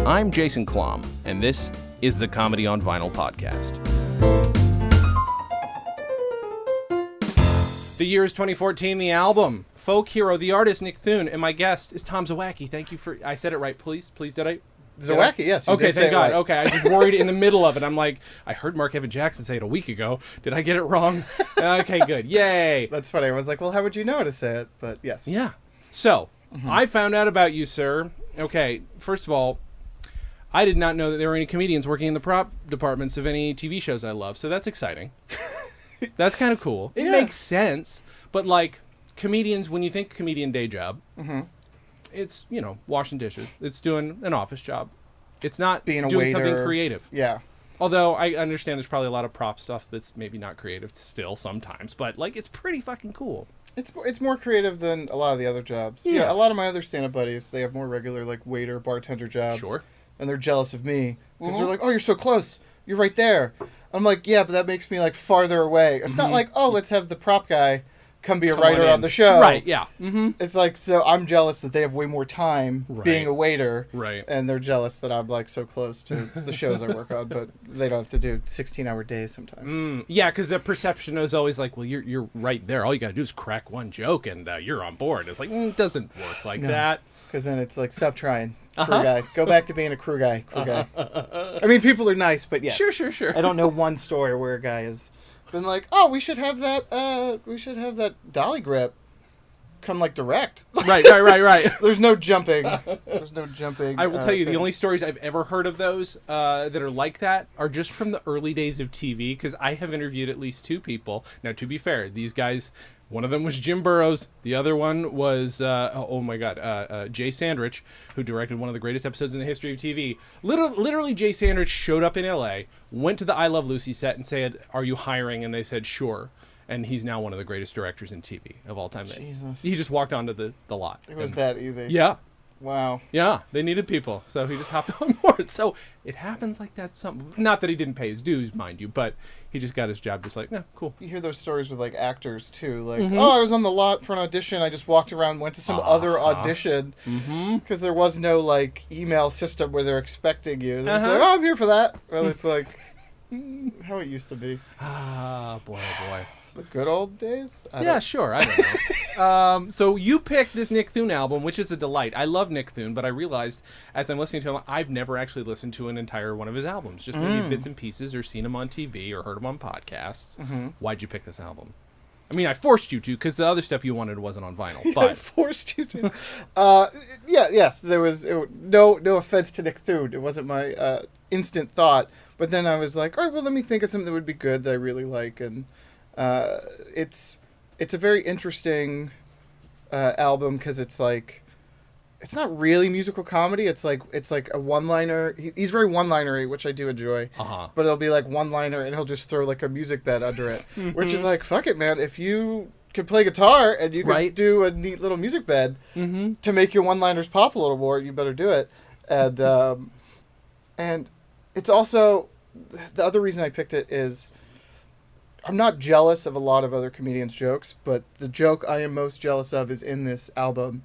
I'm Jason Klom, and this is the Comedy on Vinyl podcast. The year is 2014, the album, Folk Hero, the artist, Nick Thune, and my guest is Tom Zawacki. Thank you for, I said it right, please, did I? Zawacki, yes. Okay, thank God. Right. Okay, I was worried in the middle of it. I'm like, I heard Mark Evan Jackson say it a week ago. Did I get it wrong? Okay, good. Yay. That's funny. I was like, well, how would you know how to say it? But yes. Yeah. So, I found out about you, sir. Okay, first of all, I did not know that there were any comedians working in the prop departments of any TV shows I love, so that's exciting. That's kind of cool. It makes sense, but like, comedians, when you think comedian day job, it's, you know, washing dishes. It's doing an office job. It's not being doing a waiter, something creative. Yeah. Although I understand there's probably a lot of prop stuff that's maybe not creative still sometimes, but like, it's pretty fucking cool. It's more creative than a lot of the other jobs. Yeah. A lot of my other stand-up buddies, they have more regular like waiter, bartender jobs. Sure. And they're jealous of me because they're like, oh, you're so close. You're right there. I'm like, yeah, but that makes me like farther away. It's not like, oh, let's have the prop guy come be a writer on the show. Right, yeah. It's like, so I'm jealous that they have way more time being a waiter. Right. And they're jealous that I'm like so close to the shows I work on, but they don't have to do 16-hour days sometimes. Yeah, because the perception is always like, well, you're right there. All you got to do is crack one joke and you're on board. It's like, it doesn't work like that. Because then it's like, stop trying, crew guy. Go back to being a crew guy. I mean, people are nice, but yeah. Sure. I don't know one story where a guy has been like, oh, we should have that dolly grip come like direct. Right. There's no jumping. I will tell you, the only stories I've ever heard of those that are like that are just from the early days of TV, because I have interviewed at least two people. Now, to be fair, these guys, one of them was Jim Burrows. The other one was, Jay Sandrich, who directed one of the greatest episodes in the history of TV. Literally, Jay Sandrich showed up in L.A., went to the I Love Lucy set and said, are you hiring? And they said, sure. And he's now one of the greatest directors in TV of all time. Jesus. He just walked onto the lot. It was that easy. Yeah. Wow. Yeah, they needed people, so he just hopped on board. So it happens like that. Not that he didn't pay his dues, mind you, but he just got his job just like, cool. You hear those stories with like actors too, like, oh, I was on the lot for an audition. I just walked around, went to some other audition because there was no like email system where they're expecting you. They're just like, oh, I'm here for that. Well, it's like how it used to be. Boy. The good old days? Sure. I don't know. So you picked this Nick Thune album, which is a delight. I love Nick Thune, but I realized as I'm listening to him, I've never actually listened to an entire one of his albums. Just maybe bits and pieces, or seen him on TV, or heard him on podcasts. Why'd you pick this album? I mean, I forced you to, because the other stuff you wanted wasn't on vinyl. But I forced you to. Yes. There was no offense to Nick Thune. It wasn't my instant thought. But then I was like, all right, well, let me think of something that would be good that I really like, and. It's a very interesting album because it's like, it's not really musical comedy. It's like a one-liner. He's very one-linery, which I do enjoy. But it'll be like one-liner, and he'll just throw like a music bed under it, which is like, fuck it, man. If you could play guitar and you could do a neat little music bed to make your one-liners pop a little more, you better do it. And it's also, the other reason I picked it is, I'm not jealous of a lot of other comedians' jokes, but the joke I am most jealous of is in this album,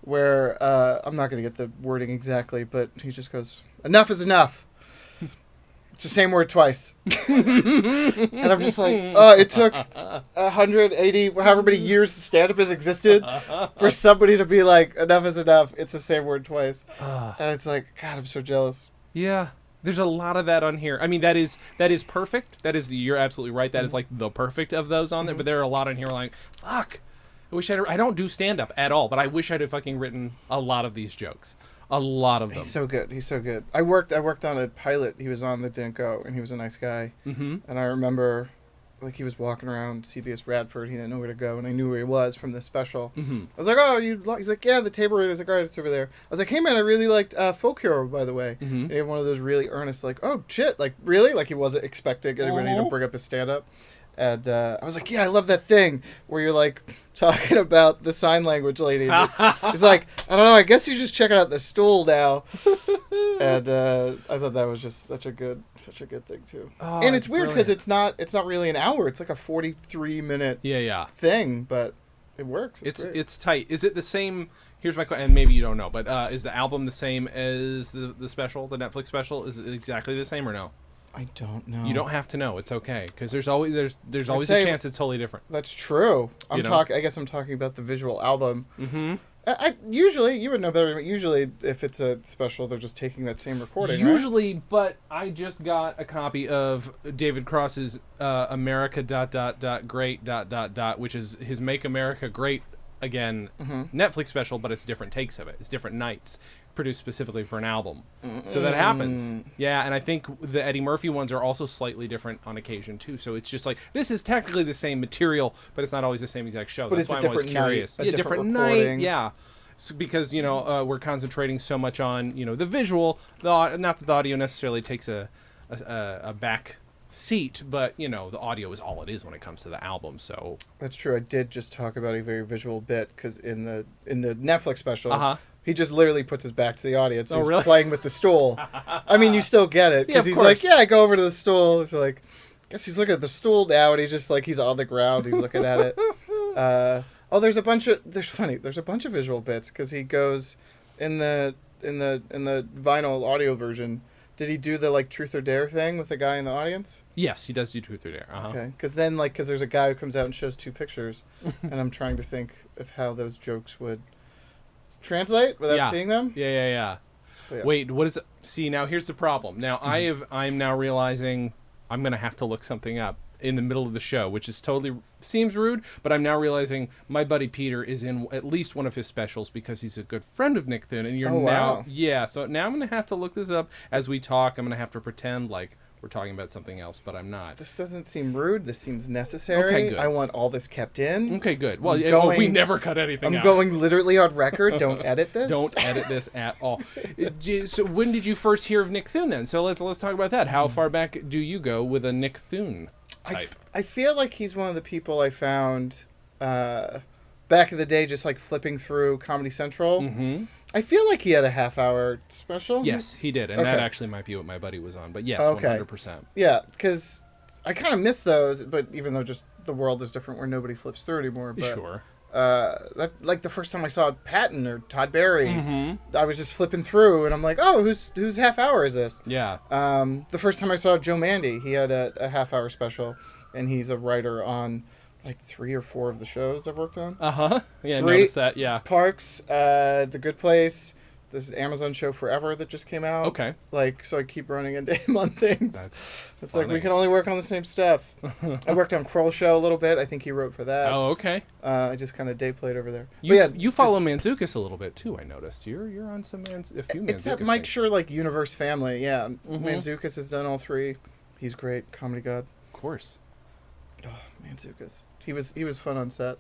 where I'm not going to get the wording exactly, but he just goes, enough is enough. It's the same word twice. And I'm just like, it took 180, however many years stand-up has existed, for somebody to be like, enough is enough. It's the same word twice. And it's like, God, I'm so jealous. Yeah. There's a lot of that on here. I mean, that is perfect. You're absolutely right. That is like the perfect of those on there. But there are a lot on here like, fuck. I don't do stand-up at all, but I wish I'd have fucking written a lot of these jokes. A lot of them. He's so good. I worked on a pilot he was on that didn't go, and he was a nice guy. And I remember like he was walking around CBS Radford. He didn't know where to go, and I knew where he was from this special. I was like, oh, he's like, yeah, the table read. I was like, all right, it's over there. I was like, hey, man, I really liked Folk Hero, by the way. And he had one of those really earnest, like, oh, shit, like, really? Like he wasn't expecting anybody to bring up his stand-up. And I was like, yeah, I love that thing where you're like talking about the sign language lady. He's like, I don't know, I guess he's just checking out the stool now. And I thought that was just such a good thing too. Oh, and it's weird because brilliant. it's not really an hour. It's like a 43-minute Yeah. thing, but it works. Great. It's tight. Is it the same? Here's my question, and maybe you don't know, but is the album the same as the special, the Netflix special? Is it exactly the same or no? I don't know. You don't have to know. It's okay because there's always a chance it's totally different. That's true. I guess I'm talking about the visual album. Mm-hmm. I usually, you would know better. Usually, if it's a special, they're just taking that same recording. Usually, right? But I just got a copy of David Cross's America ... Great ... which is his Make America Great Again Netflix special, but it's different takes of it. It's different nights produced specifically for an album. So that happens. Yeah, and I think the Eddie Murphy ones are also slightly different on occasion too. So it's just like this is technically the same material, but it's not always the same exact show. But That's it's why a I'm always different curious. night, different recording. night. Yeah. So because we're concentrating so much on the visual, not that the audio necessarily takes a back seat, but the audio is all it is when it comes to the album. So that's true. I did just talk about a very visual bit because in the Netflix special, he just literally puts his back to the audience. Oh, he's really? playing with the stool. I mean, you still get it because he's like, yeah, I go over to the stool. It's like, I guess he's looking at the stool now, and he's just like he's on the ground. He's looking at it. There's a bunch of visual bits because he goes in the vinyl audio version. Did he do the like truth or dare thing with the guy in the audience? Yes, he does do truth or dare. Okay, because then because there's a guy who comes out and shows two pictures, and I'm trying to think of how those jokes would translate without seeing them. Yeah. But yeah. Wait, what is it? See, now here's the problem. Now I'm now realizing I'm gonna have to look something up in the middle of the show, which is totally seems rude, but I'm now realizing my buddy Peter is in at least one of his specials because he's a good friend of Nick Thune, and so now I'm gonna have to look this up as we talk. I'm gonna have to pretend like we're talking about something else, but I'm not. This doesn't seem rude. This seems necessary. Okay, good. I want all this kept in. Okay, good. Well, we never cut anything out. I'm going literally on record. Don't edit this. Don't edit this at all. So when did you first hear of Nick Thune then? So let's talk about that. How far back do you go with a Nick Thune type? I feel like he's one of the people I found back in the day just like flipping through Comedy Central. Mm-hmm. I feel like he had a half-hour special. Yes, he did. And that actually might be what my buddy was on. But yes, 100%. Yeah, because I kind of miss those, but even though just the world is different where nobody flips through anymore. But, sure. Like the first time I saw Patton or Todd Barry, I was just flipping through, and I'm like, oh, whose half hour is this? Yeah. The first time I saw Joe Mandy, he had a half-hour special, and he's a writer on like 3 or 4 of the shows I've worked on. Yeah, I noticed that. Yeah. Parks, The Good Place. This Amazon show Forever that just came out. Okay. So I keep running into him on things. It's funny. Like we can only work on the same stuff. I worked on Kroll Show a little bit. I think he wrote for that. Oh, okay. I just kind of day played over there. You follow Mantzoukas a little bit too. I noticed you're on a few Mantzoukas. It's that Mike Schur like universe family. Yeah, Mantzoukas has done all 3. He's great, comedy god. Of course. Oh, Mantzoukas. He was fun on set.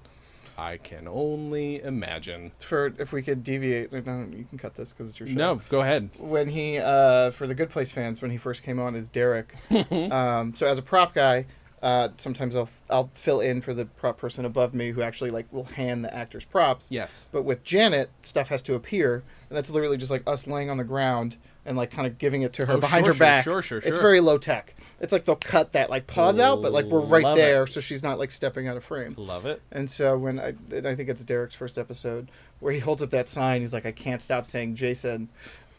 I can only imagine. If we could deviate, no, you can cut this because it's your show. No, go ahead. When he, for the Good Place fans, when he first came on as Derek, so as a prop guy, sometimes I'll fill in for the prop person above me who actually like will hand the actors props. Yes. But with Janet, stuff has to appear, and that's literally just like us laying on the ground and like kind of giving it to her behind her back. Sure. It's very low tech. It's like they'll cut that like pause out, but like we're right there, so she's not like stepping out of frame. Love it. And so when I think it's Derek's first episode where he holds up that sign, he's like, I can't stop saying Jason.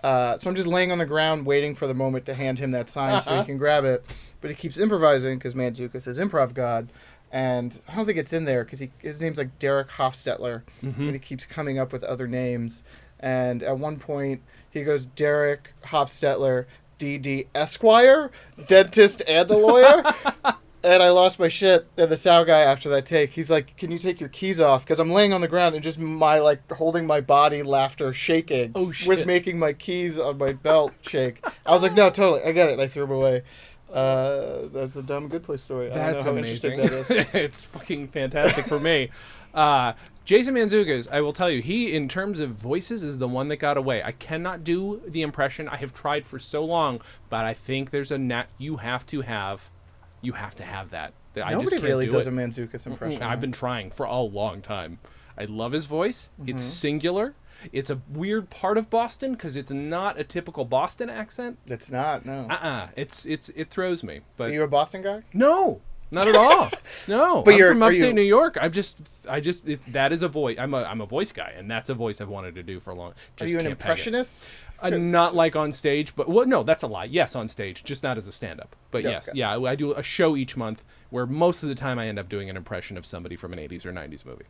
So I'm just laying on the ground waiting for the moment to hand him that sign so he can grab it. But he keeps improvising because Mantzoukas is improv god. And I don't think it's in there because his name's like Derek Hofstetler. And he keeps coming up with other names. And at one point, he goes, Derek Hofstetler, D.D. Esquire, dentist and a lawyer. And I lost my shit. And the sound guy after that take, he's like, can you take your keys off? Because I'm laying on the ground and just my, like, holding my body, laughter, shaking, was making my keys on my belt shake. I was like, no, totally. I get it. And I threw them away. That's a dumb Good Place story. That's amazing. That is. It's fucking fantastic for me. Jason Mantzoukas, I will tell you, he, in terms of voices, is the one that got away. I cannot do the impression. I have tried for so long, but I think there's you have to have you have to have that. I just Nobody can't really do does it. a Mantzoukas impression. I've been trying for a long time. I love his voice. It's singular. It's a weird part of Boston because it's not a typical Boston accent. It's not, no. It throws me. But Are you a Boston guy? no, not at all. No, But I'm you're- from are upstate you- New York. That is a voice. I'm a voice guy, and that's a voice I've wanted to do for a long. Are Just you an can't peg it. impressionist? Not like on stage, but well, no, that's a lie. Yes, on stage, just not as a stand-up. But Yeah, yes, okay. yeah, I do a show each month where most of the time I end up doing an impression of somebody from an 80s or 90s movie.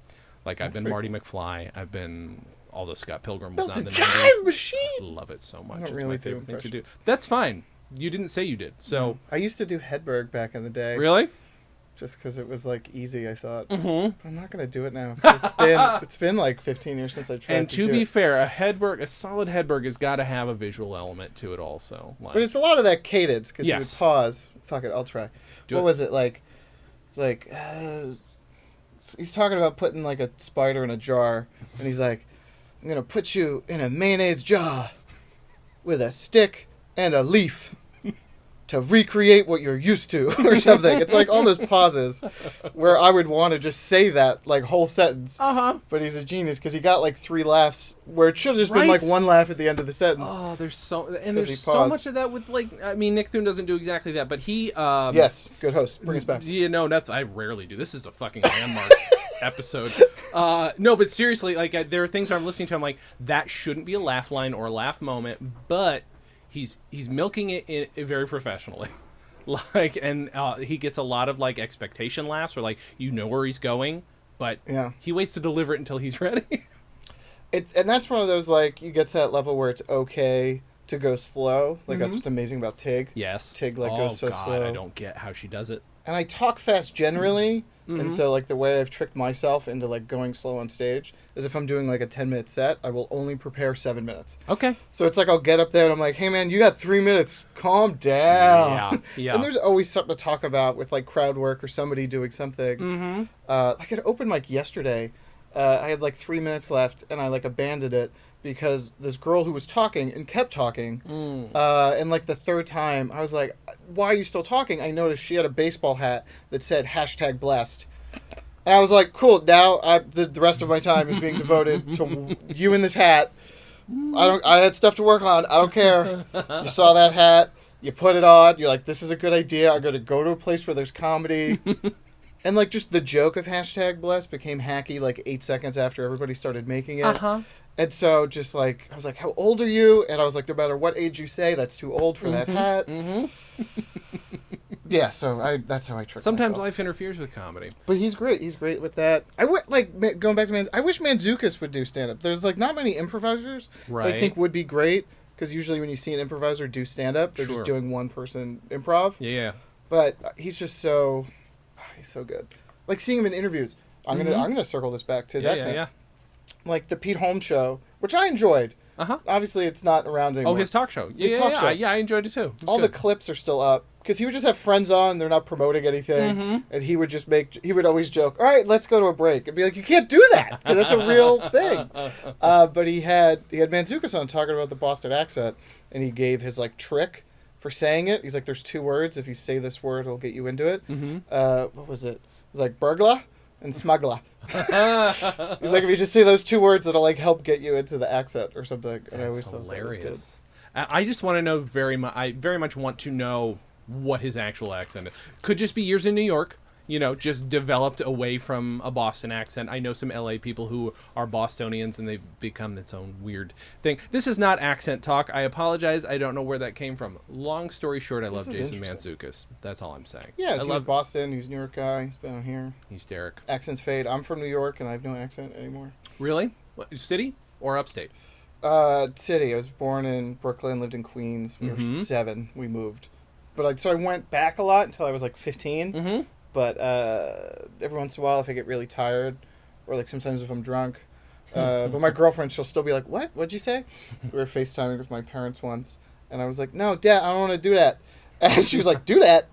Like I've been pretty Marty McFly. I've been, although Scott Pilgrim was Built not in a the time 90s. machine. I love it so much. don't It's really my do favorite thing to do. impressions. That's fine. You didn't say you did. So I used to do Hedberg back in the day. really, Just because it was like easy, I thought. Mm-hmm. But I'm not gonna do it now. It's been like 15 years since I tried and to to do be it. fair, a solid Hedberg has got to have a visual element to it also. Like, But it's a lot of that cadence because you would Yes. pause. Fuck it, I'll try. Do what it. was it like? It's like he's talking about putting like a spider in a jar, and he's like, "I'm gonna put you in a mayonnaise jar with a stick and a leaf." To recreate what you're used to, or something. It's like all those pauses where I would want to just say that like whole sentence. But he's a genius because he got like 3 laughs where it should have just been like Right. 1 laugh at the end of the sentence. Oh, he there's paused. so much of that with like. I mean, Nick Thune doesn't do exactly that, but he. Yes, good host. Bring us back. Yeah, no, I rarely do. This is a fucking landmark episode. No, but seriously, like there are things where I'm listening to. I'm like, that shouldn't be a laugh line or a laugh moment, but he's milking it very professionally. Like, and he gets a lot of like expectation laughs, where like you know where he's going, but Yeah. he waits to deliver it until he's ready. And that's one of those like you get to that level where it's okay to go slow. Like that's what's amazing about Tig. Yes, Tig like oh, goes so God, slow. I don't get how she does it. And I talk fast generally, Mm-hmm. and so like the way I've tricked myself into like going slow on stage is if I'm doing like a 10-minute set, I will only prepare 7 minutes. Okay. So it's like I'll get up there and I'm like, "Hey man, you got 3 minutes. Calm down." Yeah, yeah. And there's always something to talk about with like crowd work or somebody doing something. Mm-hmm. Like at open mic yesterday, I had like 3 minutes left and I like abandoned it because this girl who was talking and kept talking, and like the 3rd time I was like, "Why are you still talking?" I noticed she had a baseball hat that said #blessed. And I was like, "Cool, now the rest of my time is being devoted to you in this hat. I had stuff to work on. I don't care. You saw that hat, you put it on, you're like, this is a good idea. I'm going to go to a place where there's comedy." And like just the joke of #blessed became hacky like 8 seconds after everybody started making it. Uh-huh. And so just like, I was like, "How old are you?" And I was like, "No matter what age you say, that's too old for that hat." Yeah, so that's how I trick Sometimes myself. life interferes with comedy. But he's great. He's great with that. Going back to I wish Mantzoukas would do stand-up. There's like not many improvisers that I Right. think would be great, because usually when you see an improviser do stand-up, they're Sure. just doing one-person improv. Yeah. But he's just he's so good. Like seeing him in interviews. I'm gonna circle this back to his accent. Yeah. Like the Pete Holmes show, which I enjoyed. Uh-huh. Obviously, it's not around anymore. Oh, his talk show. His talk show. Yeah, I enjoyed it too. It was All the good. clips are still up because he would just have friends on. They're not promoting anything, and he would just he would always joke, "All right, let's go to a break," and be like, "You can't do that. 'Cause that's a real thing." But he had Mantzoukas on talking about the Boston accent, and he gave his like trick for saying it. He's like, "There's 2 words. If you say this word, it'll get you into it." What was it? It was like burglar and smuggler. He's like, if you just say those 2 words, it'll like help get you into the accent or something. And I always That's thought that was good. hilarious. I just want to know I very much want to know what his actual accent is. Could just be years in New York, just developed away from a Boston accent. I know some LA people who are Bostonians and they've become its own weird thing. This is not accent talk. I apologize. I don't know where that came from. Long story short, I love is Jason interesting. Mantzoukas. That's all I'm saying. Yeah, I he was Boston. He's a New York guy. He's been on here. He's Derek. Accents fade. I'm from New York, and I have no accent anymore. Really? What, city or upstate? City. I was born in Brooklyn, lived in Queens. We were 7. We moved. But so I went back a lot until I was like 15. Mm-hmm. But every once in a while, if I get really tired, or like sometimes if I'm drunk, but my girlfriend, she'll still be like, "What? What'd you say?" We were FaceTiming with my parents once, and I was like, "No, Dad, I don't want to do that." And she was like, "Do that."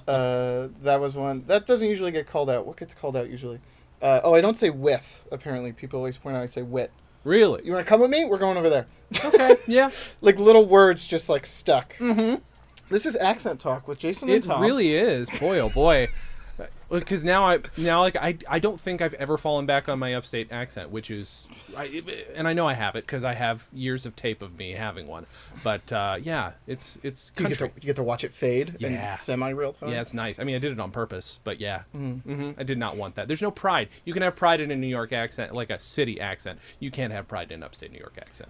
That was one. That doesn't usually get called out. What gets called out usually? I don't say with. Apparently, people always point out I say wit. Really? You want to come with me? We're going over there. Okay. Yeah. Like little words just like stuck. Mm-hmm. This is Accent Talk with Jason It and Tom. really is. Boy, oh boy. Because now I don't think I've ever fallen back on my upstate accent, which is, and I know I have it because I have years of tape of me having one. But yeah, it's You get to watch it fade in Yeah. semi-real time. Yeah, it's nice. I mean, I did it on purpose, but yeah, I did not want that. There's no pride. You can have pride in a New York accent, like a city accent. You can't have pride in an upstate New York accent.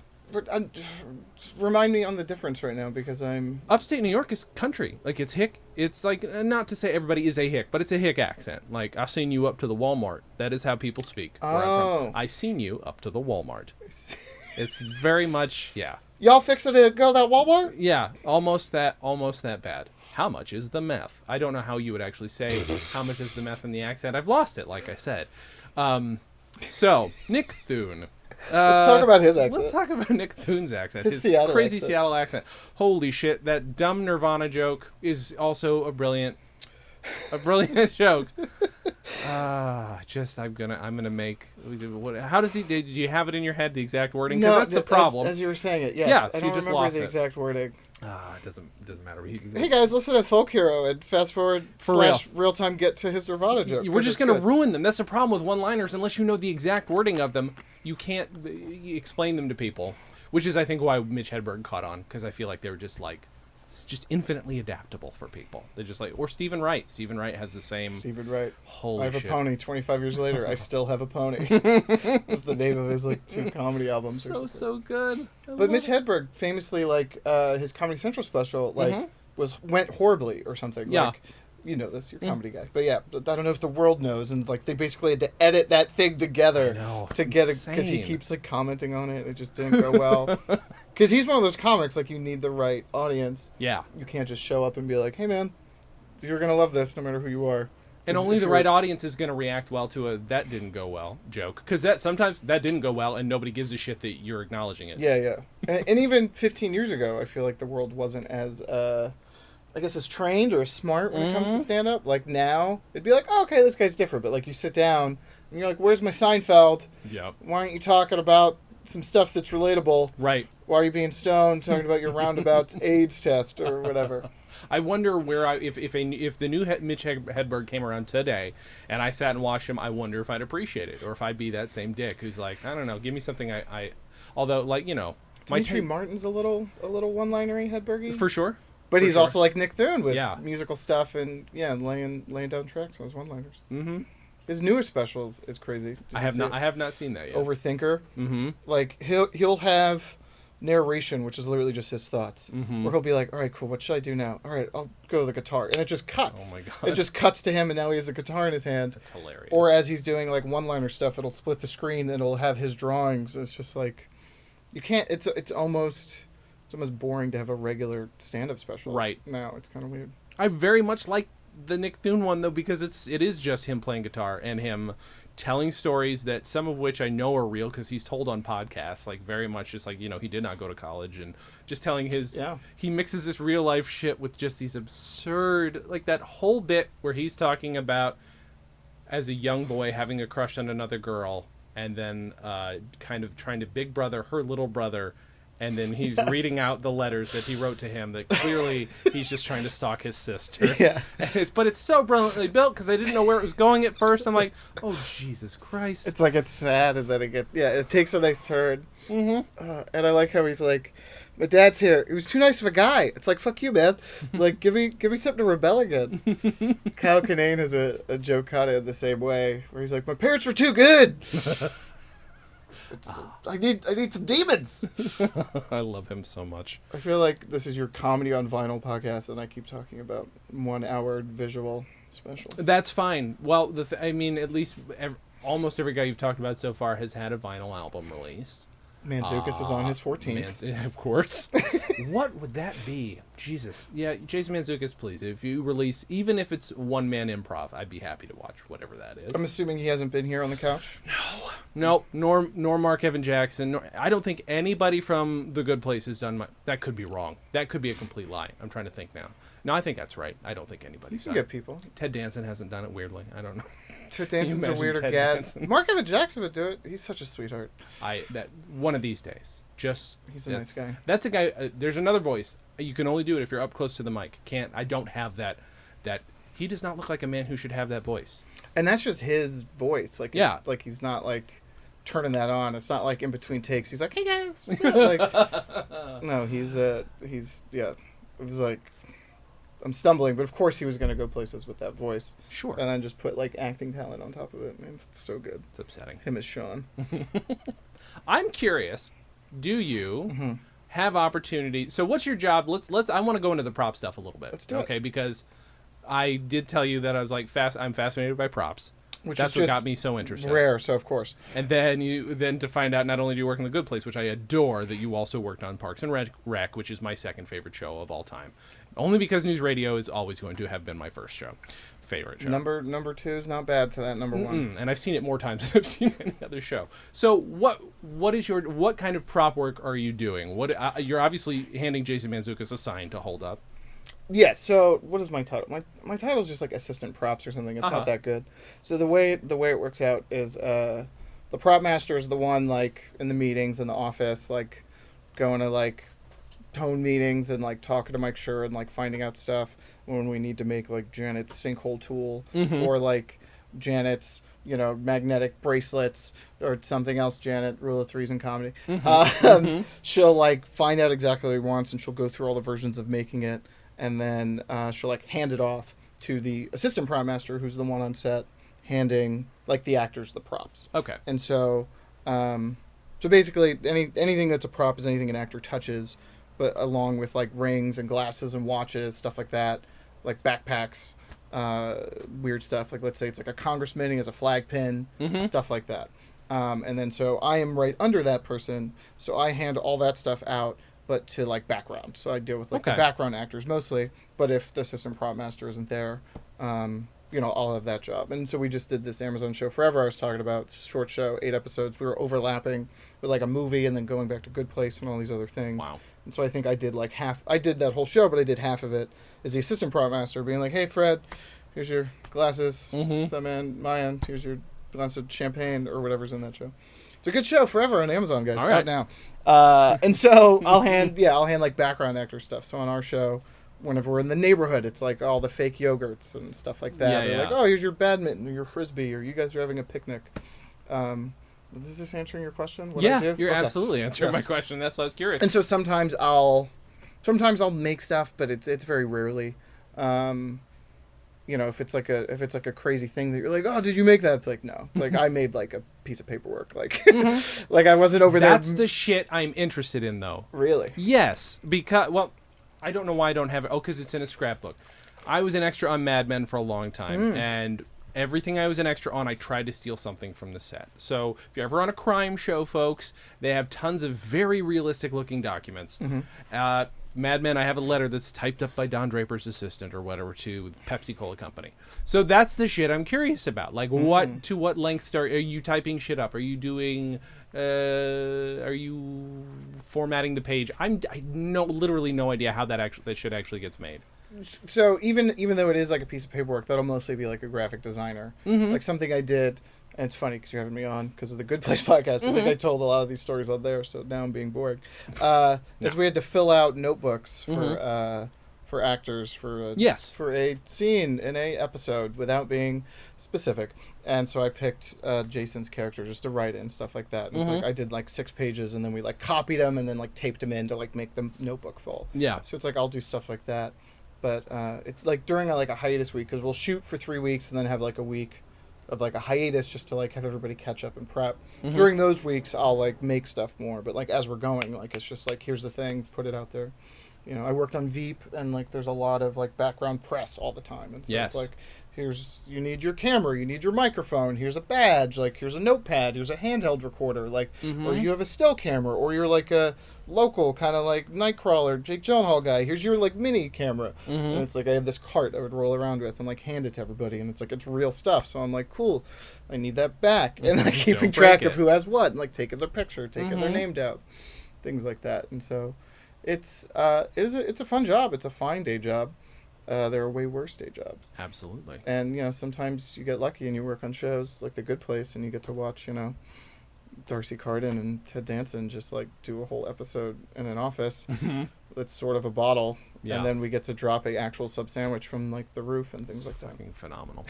Remind me on the difference right now, because I'm... Upstate New York is country. Like, it's hick. It's like, not to say everybody is a hick, but it's a hick accent. Like, I seen you up to the Walmart. That is how people speak. Where I'm from. I seen you up to the Walmart. It's very much, yeah. Y'all fixing to go to that Walmart? Yeah, almost that bad. How much is the meth? I don't know how you would actually say how much is the meth in the accent. I've lost it, like I said. So, Nick Thune. Let's talk about his accent. Let's talk about Nick Thune's accent. His Seattle crazy accent. Seattle accent. Holy shit, that dumb Nirvana joke is also a brilliant joke. I'm gonna make. How does he? Did you have it in your head, the exact wording? Because that's the problem. As you were saying it, yes. Yeah, I so don't you just remember lost the it. exact wording. It doesn't matter. Hey guys, listen to Folk Hero and fast forward / real time get to his Nirvana joke. We're just going to ruin them. That's the problem with one-liners. Unless you know the exact wording of them, you can't explain them to people. Which is, I think, why Mitch Hedberg caught on, because I feel like they were just infinitely adaptable for people. They're just like, or Stephen Wright. Stephen Wright has the same. Stephen Wright. Holy I have shit. a pony. 25 years later, I still have a pony. Was the name of his 2 comedy albums. So good. But Mitch Hedberg famously, his Comedy Central special, went horribly or something. Yeah. You know this, you're a comedy guy. But yeah, I don't know if the world knows, and they basically had to edit that thing together to get it, because he keeps commenting on it. It just didn't go well. Because he's one of those comics, you need the right audience. Yeah. You can't just show up and be like, hey man, you're gonna love this no matter who you are. And only the right audience is going to react well to a "that didn't go well" joke, because sometimes that didn't go well, and nobody gives a shit that you're acknowledging it. Yeah. And even 15 years ago, I feel like the world wasn't as as trained or as smart when it comes to stand up. Now it'd be like, oh, okay, this guy's different. But you sit down and you're like, where's my Seinfeld? Yep. Why aren't you talking about some stuff that's relatable? Right. Why are you being stoned talking about your roundabout AIDS test or whatever? I wonder where if the new Mitch Hedberg came around today, and I sat and watched him, I wonder if I'd appreciate it, or if I'd be that same dick who's like, I don't know, give me something although Dimitri Martin's a little one-linery Hedbergy for sure. But he's also like Nick Thune with musical stuff and laying down tracks on his one-liners. Mm-hmm. His newer specials is crazy. I have not seen that yet. Overthinker. Mm-hmm. He'll have narration, which is literally just his thoughts. Mm-hmm. Where he'll be like, all right, cool, what should I do now? All right, I'll go to the guitar. And it just cuts. Oh my God. It just cuts to him, and now he has a guitar in his hand. That's hilarious. Or as he's doing one-liner stuff, it'll split the screen and it'll have his drawings. It's just you can't, it's almost boring to have a regular stand-up special. Right. Now it's kind of weird. I very much like the Nick Thune one, though, because it is just him playing guitar and him telling stories that some of which I know are real because he's told on podcasts, very much just he did not go to college, and just telling he mixes this real life shit with just these absurd, that whole bit where he's talking about as a young boy having a crush on another girl and then kind of trying to big brother her little brother. And then he's reading out the letters that he wrote to him that clearly he's just trying to stalk his sister. Yeah. But it's so brilliantly built because I didn't know where it was going at first. I'm like, oh, Jesus Christ. It's it's sad and then it takes a nice turn. Mm-hmm. And I like how he's like, my dad's here. He was too nice of a guy. It's like, fuck you, man. Give me something to rebel against. Kyle Kinane has a joke kind of in the same way where he's like, my parents were too good. I need some demons. I love him so much. I feel like this is your comedy on vinyl podcast, and I keep talking about 1 hour visual specials. That's fine. Well, at least almost every guy you've talked about so far has had a vinyl album released. Mantzoukas is on his 14th. Of course. What would that be? Jesus. Yeah, Jason Mantzoukas, please. If you release, even if it's one-man improv, I'd be happy to watch whatever that is. I'm assuming he hasn't been here on the couch? No. Nor Mark Evan Jackson. I don't think anybody from The Good Place has done that could be wrong. That could be a complete lie. I'm trying to think now. No, I think that's right. I don't think anybody's done it. You can get people. Ted Danson hasn't done it, weirdly. I don't know. Ted Danson's a weirder gad. Mark Evan Jackson would do it. He's such a sweetheart. One of these days. He's a nice guy. That's a guy. There's another voice. You can only do it if you're up close to the mic. I don't have that. He does not look like a man who should have that voice. And that's just his voice. Like, yeah. Like, he's not, like, turning that on. It's not, like, in between takes. He's like, hey, guys, what's up? Like, no, he's, yeah. It was like, I'm stumbling, but of course he was going to go places with that voice. Sure. And then just put, like, acting talent on top of it. Man, it's so good. It's upsetting. Him as Sean. I'm curious, do you have opportunity? So what's your job? I want to go into the prop stuff a little bit. Let's do it. Okay, because I did tell you that I was like I'm fascinated by props. Which That's is what just got me so interested. Rare, so of course. And then to find out not only do you work in The Good Place, which I adore, that you also worked on Parks and Rec, which is my second favorite show of all time. Only because News Radio is always going to have been my first favorite show. Number 2 is not bad to that number 1. And I've seen it more times than I've seen any other show. So what kind of prop work are you doing? You're obviously handing Jason Mantzoukas a sign to hold up. Yeah, so what is my title? My title is just like assistant props or something. It's not that good. So the way it works out is the prop master is the one like in the meetings in the office, like going to like tone meetings and like talking to Mike Schur and like finding out stuff when we need to make like Janet's sinkhole tool or like Janet's magnetic bracelets or something else. Janet, rule of threes in comedy. She'll like find out exactly what he wants and she'll go through all the versions of making it. And then she'll like hand it off to the assistant prop master, who's the one on set, handing like the actors the props. Okay. And so basically anything that's a prop is anything an actor touches, but along with like rings and glasses and watches, stuff like that, like backpacks, weird stuff. Like let's say it's like a congressman, he has a flag pin, stuff like that. And then so I am right under that person, so I hand all that stuff out. But to like background, so I deal with like the background actors mostly. But if the assistant prop master isn't there, I'll have that job. And so we just did this Amazon show Forever I was talking about, short show, 8 episodes. We were overlapping with like a movie and then going back to Good Place and all these other things. Wow. And so I think I did like half. I did that whole show, but I did half of it as the assistant prop master, being like, "Hey Fred, here's your glasses. What's up, man? My end. Here's your glass of champagne or whatever's in that show." It's a good show, Forever on Amazon, guys. All right. Out now. And so I'll hand like background actor stuff. So on our show, whenever we're in the neighborhood, it's like all the fake yogurts and stuff like that. They're like, oh, here's your badminton or your frisbee, or you guys are having a picnic. Is this answering your question? What I do? You're absolutely answering my question. That's why I was curious. And so sometimes I'll make stuff, but it's very rarely. If it's like a crazy thing that you're like, oh, did you make that? It's like, no. It's like I made like a piece of paperwork. Like, like I wasn't over there. That's the shit I'm interested in, though. Really? Yes, because I don't know why I don't have it. Oh, because it's in a scrapbook. I was an extra on Mad Men for a long time, and everything I was an extra on, I tried to steal something from the set. So if you're ever on a crime show, folks, they have tons of very realistic-looking documents. Mad Men, I have a letter that's typed up by Don Draper's assistant or whatever to Pepsi Cola Company. So that's the shit I'm curious about. Like, to what lengths are you typing shit up? Are you doing? Are you formatting the page? I literally no idea how that shit actually gets made. So even though it is like a piece of paperwork, that'll mostly be like a graphic designer, like something I did. And it's funny because you're having me on because of the Good Place podcast. I think I told a lot of these stories on there, so now I'm being bored. Is we had to fill out notebooks for actors for a scene in a episode without being specific. And so I picked Jason's character just to write in stuff like that. And it's like I did like 6 pages, and then we like copied them and then like taped them in to like make the notebook full. Yeah. So it's like I'll do stuff like that, but it's like during a hiatus week because we'll shoot for 3 weeks and then have like a week of like a hiatus just to like have everybody catch up and prep. During those weeks I'll like make stuff more, but like as we're going, like it's just like here's the thing, put it out there. I worked on Veep, and like there's a lot of like background press all the time, and so it's like you need your camera, you need your microphone, here's a badge, like here's a notepad, here's a handheld recorder, like or you have a still camera, or you're like a local kind of like Nightcrawler, Jake Gyllenhaal guy, here's your like mini camera. And it's like I have this cart I would roll around with and like hand it to everybody, and it's like it's real stuff, so I'm like, cool, I need that back. And like keeping track of who has what, and like taking their picture, taking their name down, things like that. And so it's a fun job. It's a fine day job. There are way worse day jobs. Absolutely. And sometimes you get lucky and you work on shows like The Good Place, and you get to watch Darcy Carden and Ted Danson just like do a whole episode in an office that's sort of a bottle, and then we get to drop a actual sub sandwich from like the roof and things like that. Fucking phenomenal.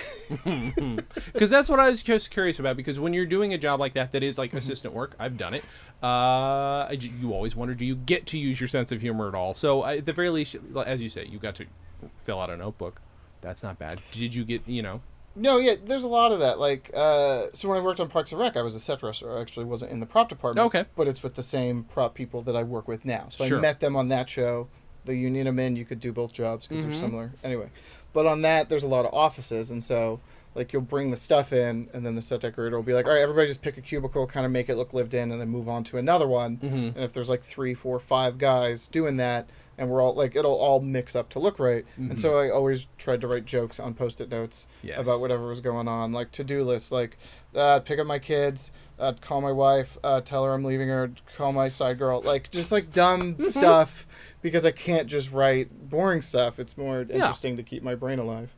Because that's what I was just curious about. Because when you're doing a job like that is like assistant work, I've done it. You always wonder, do you get to use your sense of humor at all? So at the very least, as you say, you got to fill out a notebook. That's not bad. Did you get, No, yeah, there's a lot of that. Like, so when I worked on Parks and Rec, I was a set dresser. I actually wasn't in the prop department. Okay. But it's with the same prop people that I work with now. So Sure. I met them on that show. You need them in, you could do both jobs because they're similar. Anyway, but on that, there's a lot of offices. And so, like, you'll bring the stuff in, and then the set decorator will be like, all right, everybody just pick a cubicle, kind of make it look lived in, and then move on to another one. And if there's like 3, 4, 5 guys doing that, and we're all like, it'll all mix up to look right. And so I always tried to write jokes on Post-it notes about whatever was going on, like to-do lists, like pick up my kids, call my wife, tell her I'm leaving her, call my side girl, like just like dumb stuff, because I can't just write boring stuff. It's more interesting to keep my brain alive.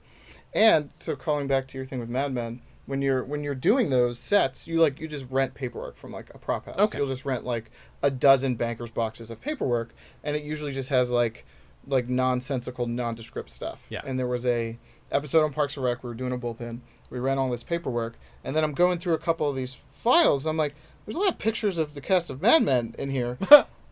And so calling back to your thing with Mad Men, when you're doing those sets, you just rent paperwork from like a prop house. Okay. You'll just rent like a dozen banker's boxes of paperwork, and it usually just has like nonsensical, nondescript stuff. Yeah. And there was a episode on Parks and Rec. We were doing a bullpen. We ran all this paperwork, and then I'm going through a couple of these files. I'm like, there's a lot of pictures of the cast of Mad Men in here.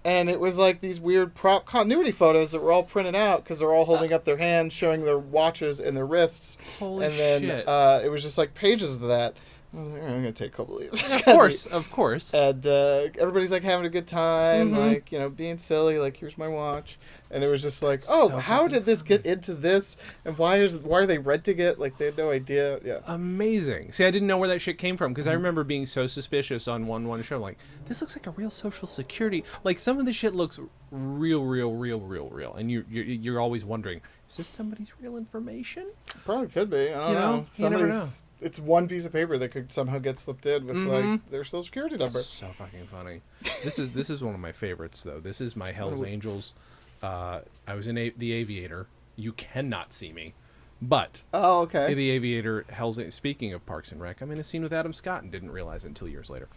And it was like these weird prop continuity photos that were all printed out because they're all holding up their hands, showing their watches and their wrists. Holy shit. shit. It was just like pages of that. I was like, I'm going to take a couple of these. Of course. And everybody's like having a good time, like, being silly, like, here's my watch. And it was just like, how did this get into this? And why are they renting it? Like, they had no idea. Yeah. Amazing. See, I didn't know where that shit came from, because I remember being so suspicious on one show. Like, this looks like a real Social Security. Like, some of the shit looks real. And you're always wondering, is this somebody's real information? Probably could be. I don't know. You never know. It's one piece of paper that could somehow get slipped in with like their Social Security number. So fucking funny. This is one of my favorites, though. This is my Hell's Angels. I was in The Aviator. You cannot see me, but okay. The Aviator. Speaking of Parks and Rec, I'm in a scene with Adam Scott and didn't realize it until years later.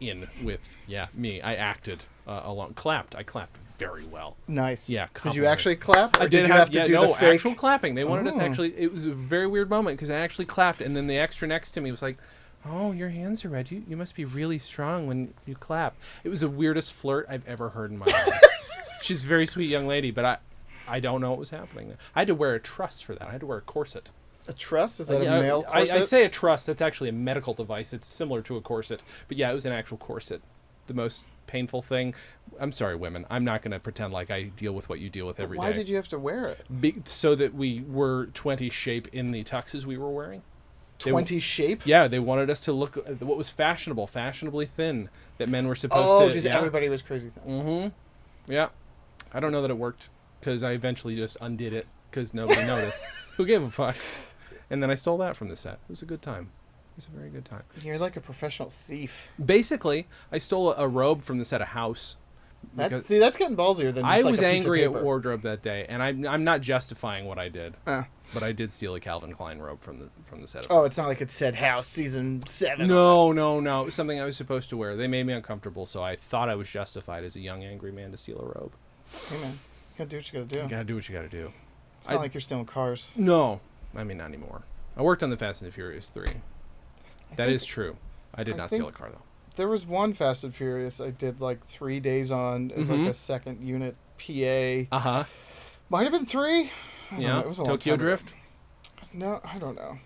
In with me. I acted along. I clapped very well. Nice. Yeah. Did you actually clap? Or I did have to do the fake? Actual clapping. They wanted us to actually. It was a very weird moment because I actually clapped, and then the extra next to me was like, "Oh, your hands are red. You must be really strong when you clap." It was the weirdest flirt I've ever heard in my life. She's a very sweet young lady, but I don't know what was happening. I had to wear a truss for that. I had to wear a corset. A truss? Is that a male corset? I say a truss. That's actually a medical device. It's similar to a corset. But yeah, it was an actual corset. The most painful thing. I'm sorry, women. I'm not going to pretend like I deal with what you deal with every day. Why did you have to wear it? So that we were 20 shape in the tuxes we were wearing. 20 shape? Yeah, they wanted us to look what was fashionably thin that men were supposed to. Oh, just everybody was crazy thin. Yeah. I don't know that it worked because I eventually just undid it because nobody noticed. Who gave a fuck? And then I stole that from the set. It was a good time. It was a very good time. You're like a professional thief. Basically, I stole a robe from the set of House. That's getting ballsier than just I like was a piece angry of at paper. wardrobe that day, and I'm not justifying what I did, but I did steal a Calvin Klein robe from the set of Oh, it's not like it said House Season 7. No. It was something I was supposed to wear. They made me uncomfortable, so I thought I was justified as a young, angry man to steal a robe. Hey, man. You gotta do what you gotta do. You gotta do what you gotta do. It's not like you're stealing cars. No. I mean, not anymore. I worked on the Fast and the Furious 3. That is true. I did not steal a car, though. There was one Fast and Furious I did like 3 days on as like a second unit PA. Might have been 3. Yeah. It was a long Tokyo time ago. Drift? No, I don't know.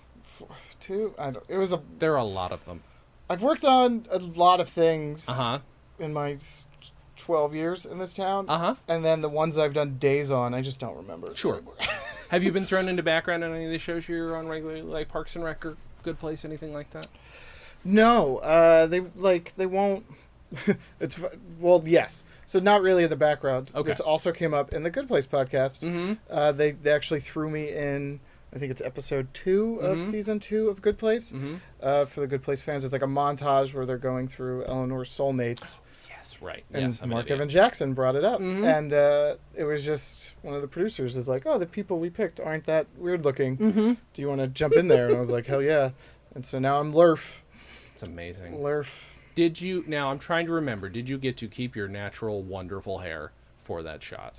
2? I don't. It was a. There are a lot of them. I've worked on a lot of things Uh-huh. in my 12 years in this town. Uh-huh. And then the ones I've done days on, I just don't remember. Sure. Have you been thrown into background on any of the shows you're on regularly, like Parks and Rec or Good Place, anything like that? No, they won't. Yes. So not really in the background. Okay. This also came up in the Good Place podcast. Mm-hmm. They actually threw me in. I think it's episode 2 of season 2 of Good Place. For the Good Place fans, it's like a montage where they're going through Eleanor's soulmates. Yes, right. And yes, Mark Evan Jackson brought it up. And it was just one of the producers is like, "Oh, the people we picked aren't that weird looking. Do you want to jump in there?" And I was like, "Hell yeah!" And so now I'm Lurf. It's amazing. Lurf. Did you, now I'm trying to remember, did you get to keep your natural, wonderful hair for that shot?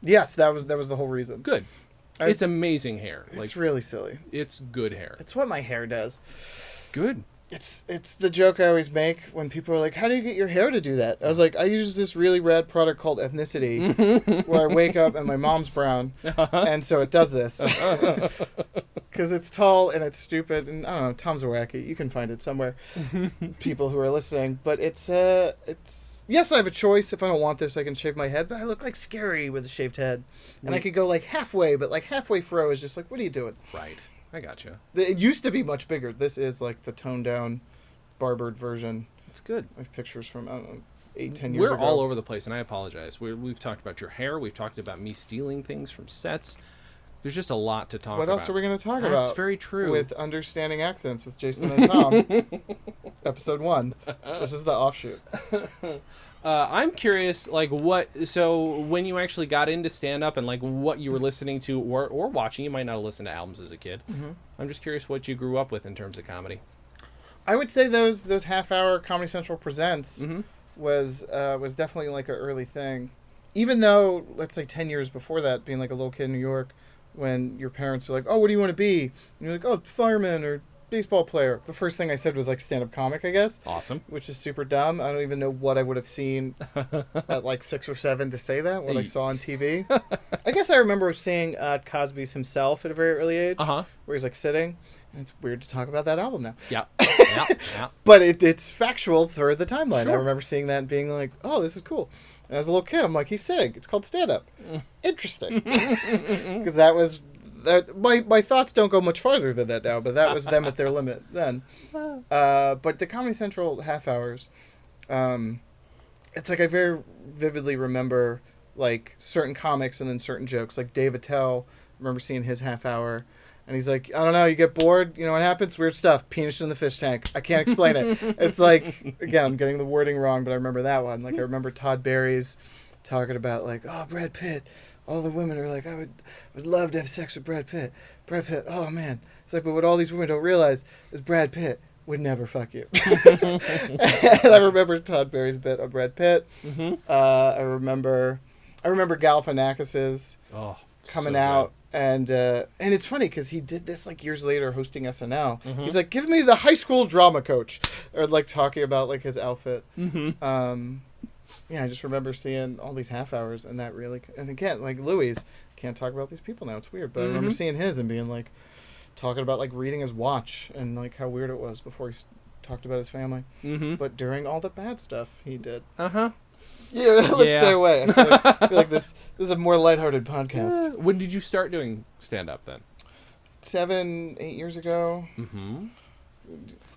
Yes, that was the whole reason. Good. It's amazing hair. It's really silly. It's good hair. It's what my hair does. Good. It's the joke I always make when people are like, "How do you get your hair to do that?" I was like, "I use this really rad product called Ethnicity, where I wake up and my mom's brown, and so it does this." Because it's tall and it's stupid, and I don't know, Tom Zawacki, you can find it somewhere. People who are listening, but it's yes, I have a choice. If I don't want this, I can shave my head, but I look like Scary with a shaved head, and I could go like halfway, but like halfway fro is just like, what are you doing? Right. I gotcha. It used to be much bigger. This is like the toned down, barbered version. It's good. I have pictures from, I don't know, 8-10 years ago. We're all over the place, and I apologize. We've talked about your hair. We've talked about me stealing things from sets. There's just a lot to talk about. What else are we going to talk about? That's very true. With Understanding Accents with Jason and Tom. Episode 1. This is the offshoot. I'm curious, like, so when you actually got into stand-up and, like, what you were listening to or watching, you might not have listened to albums as a kid. Mm-hmm. I'm just curious what you grew up with in terms of comedy. I would say those half-hour Comedy Central Presents was definitely, like, an early thing. Even though, let's say 10 years before that, being, like, a little kid in New York, when your parents are like, "Oh, what do you want to be?" And you're like, "Oh, fireman or baseball player." The first thing I said was like stand-up comic, I guess. Awesome. Which is super dumb. I don't even know what I would have seen at like 6 or 7 to say that, what I saw on TV. I guess I remember seeing Cosby's himself at a very early age, where he's like sitting. And it's weird to talk about that album now. Yeah. But it's factual for the timeline. Sure. I remember seeing that and being like, "Oh, this is cool." And as a little kid, I'm like, "He's sitting. It's called stand-up." Interesting. Because my thoughts don't go much farther than that now, but that was them at their limit then. But the Comedy Central half hours, it's like I very vividly remember like certain comics and then certain jokes. Like Dave Attell, I remember seeing his half hour. And he's like, "I don't know, you get bored, you know what happens? Weird stuff. Penis in the fish tank. I can't explain it." It's like, again, I'm getting the wording wrong, but I remember that one. Like, I remember Todd Barry's talking about, like, "Oh, Brad Pitt. All the women are like, I would love to have sex with Brad Pitt. Brad Pitt, oh, man." It's like, but what all these women don't realize is Brad Pitt would never fuck you. And I remember Todd Barry's bit on Brad Pitt. Mm-hmm. I remember Galifianakis's coming out. Good. And it's funny because he did this like years later hosting SNL. Mm-hmm. He's like, "Give me the high school drama coach," or like talking about like his outfit. Mm-hmm. Yeah, I just remember seeing all these half hours and that really. And again, like Louis, can't talk about these people now. It's weird, but I remember seeing his and being like, talking about like reading his watch and like how weird it was before he talked about his family. Mm-hmm. But during all the bad stuff he did. Yeah, let's stay away. I feel like this is a more lighthearted podcast. When did you start doing stand-up then? 7-8 years ago. Mm-hmm.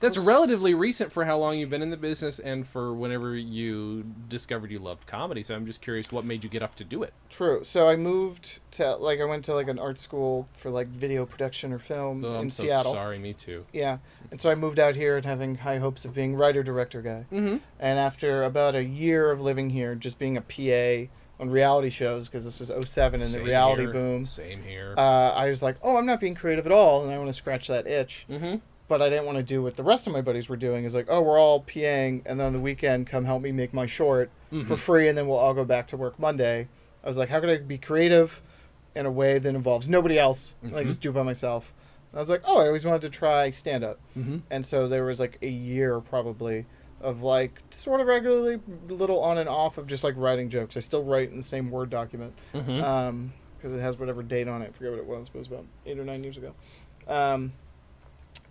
That's relatively recent for how long you've been in the business and for whenever you discovered you loved comedy. So I'm just curious what made you get up to do it. True. So I moved to, like, I went to, like, an art school for, like, video production or film in Seattle. I'm so sorry, me too. Yeah. And so I moved out here and having high hopes of being writer-director guy. Mm-hmm. And after about a year of living here, just being a PA on reality shows, because this was 2007 and the reality boom. Same here. I was like, oh, I'm not being creative at all, and I want to scratch that itch. Mm-hmm. But I didn't want to do what the rest of my buddies were doing. Is like, oh, we're all PAing, and then on the weekend, come help me make my short for free, and then we'll all go back to work Monday. I was like, how can I be creative in a way that involves nobody else, and I just do it by myself? And I was like, oh, I always wanted to try stand-up. Mm-hmm. And so there was like a year probably of like sort of regularly, little on and off of just like writing jokes. I still write in the same Word document because it has whatever date on it. I forget what it was, but it was about 8 or 9 years ago.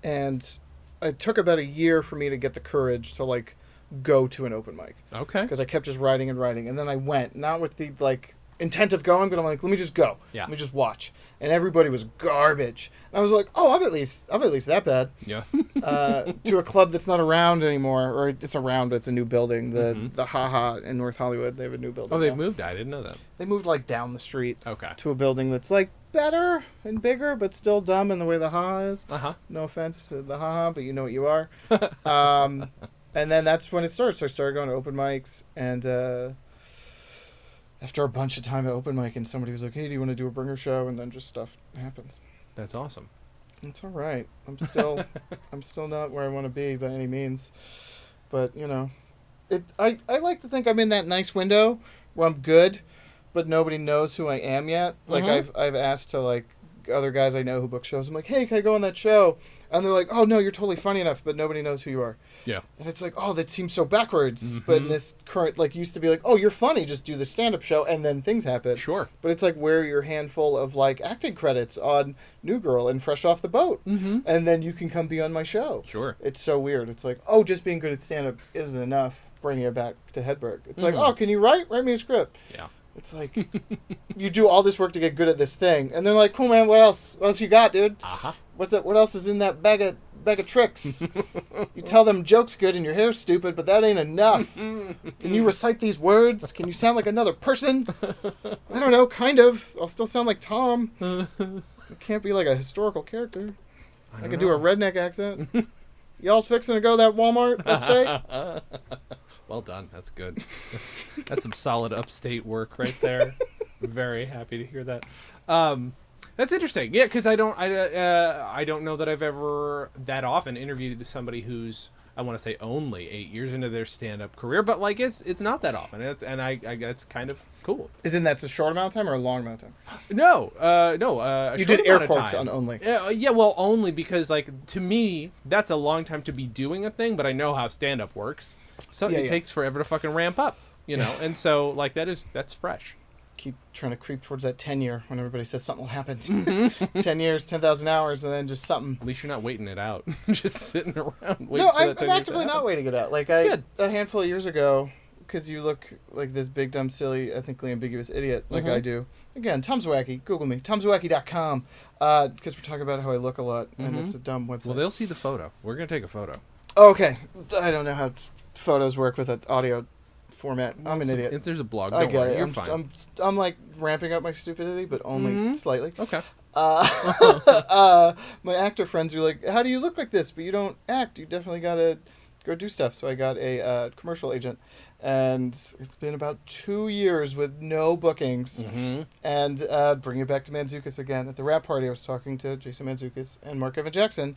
And it took about a year for me to get the courage to, like, go to an open mic. Okay. Because I kept just writing. And then I went, not with the, like, intent of going, but I'm like, let me just go. Yeah. Let me just watch. And everybody was garbage. And I was like, oh, I'm at least that bad. Yeah. To a club that's not around anymore. Or it's around, but it's a new building. The Ha-Ha in North Hollywood, they have a new building. Oh, they've moved? I didn't know that. They moved, like, down the street. Okay. To a building that's, like, better and bigger, but still dumb in the way the Ha-Ha is. No offense to the Ha-Ha, but you know what you are. And then that's when it started. So I started going to open mics, and after a bunch of time at open mic, and somebody was like, "Hey, do you want to do a bringer show?" And then just stuff happens. That's awesome. It's all right. I'm still not where I want to be by any means. But, you know, I like to think I'm in that nice window where I'm good, but nobody knows who I am yet. Like, I've asked to, like, other guys I know who book shows. I'm like, hey, can I go on that show? And they're like, oh, no, you're totally funny enough, but nobody knows who you are. Yeah. And it's like, oh, that seems so backwards. But in this current, like, used to be like, oh, you're funny, just do the stand-up show, and then things happen. Sure. But it's like, where are your handful of, like, acting credits on New Girl and Fresh Off the Boat? And then you can come be on my show. Sure. It's so weird. It's like, oh, just being good at stand-up isn't enough. Bringing it back to Hedberg. It's like, oh, can you write? Write me a script. Yeah. It's like, you do all this work to get good at this thing, and they're like, cool, man, what else? What else you got, dude? What's that? What else is in that bag of tricks? You tell them jokes good and your hair's stupid, but that ain't enough. Can you recite these words? Can you sound like another person? I don't know, kind of. I'll still sound like Tom. It can't be like a historical character. I can do a redneck accent. Y'all fixing to go to that Walmart upstate? Well done. That's good. That's some solid upstate work right there. Very happy to hear that. That's interesting. Yeah, because I don't know that I've ever that often interviewed somebody who's, I want to say, only 8 years into their stand-up career, but like it's not that often, and I it's kind of cool. Isn't that a short amount of time or a long amount of time? No. You did air quotes on only. Yeah, well, only because like to me that's a long time to be doing a thing, but I know how stand-up works, so it takes forever to fucking ramp up, you know, and so like that's fresh. Keep trying to creep towards that 10 year when everybody says something will happen. 10 years, 10,000 hours, and then just something. At least you're not waiting it out. Just sitting around waiting No, for I'm that actively not waiting it out. Like, a handful of years ago, because you look like this big, dumb, silly, ethnically ambiguous idiot like I do. Again, Tom Zawacki. Google me. TomZawacki.com. Because we're talking about how I look a lot, and it's a dumb website. Well, they'll see the photo. We're going to take a photo. Okay. I don't know how photos work with an audio format. I'm an idiot. If there's a blog, I don't get worry. it. You're fine. I'm like ramping up my stupidity, but only slightly. Okay. My actor friends are like, how do you look like this? But you don't act. You definitely got to go do stuff. So I got a commercial agent. And it's been about 2 years with no bookings. And bringing it back to Mantzoukas again. At the rap party, I was talking to Jason Mantzoukas and Mark Evan Jackson.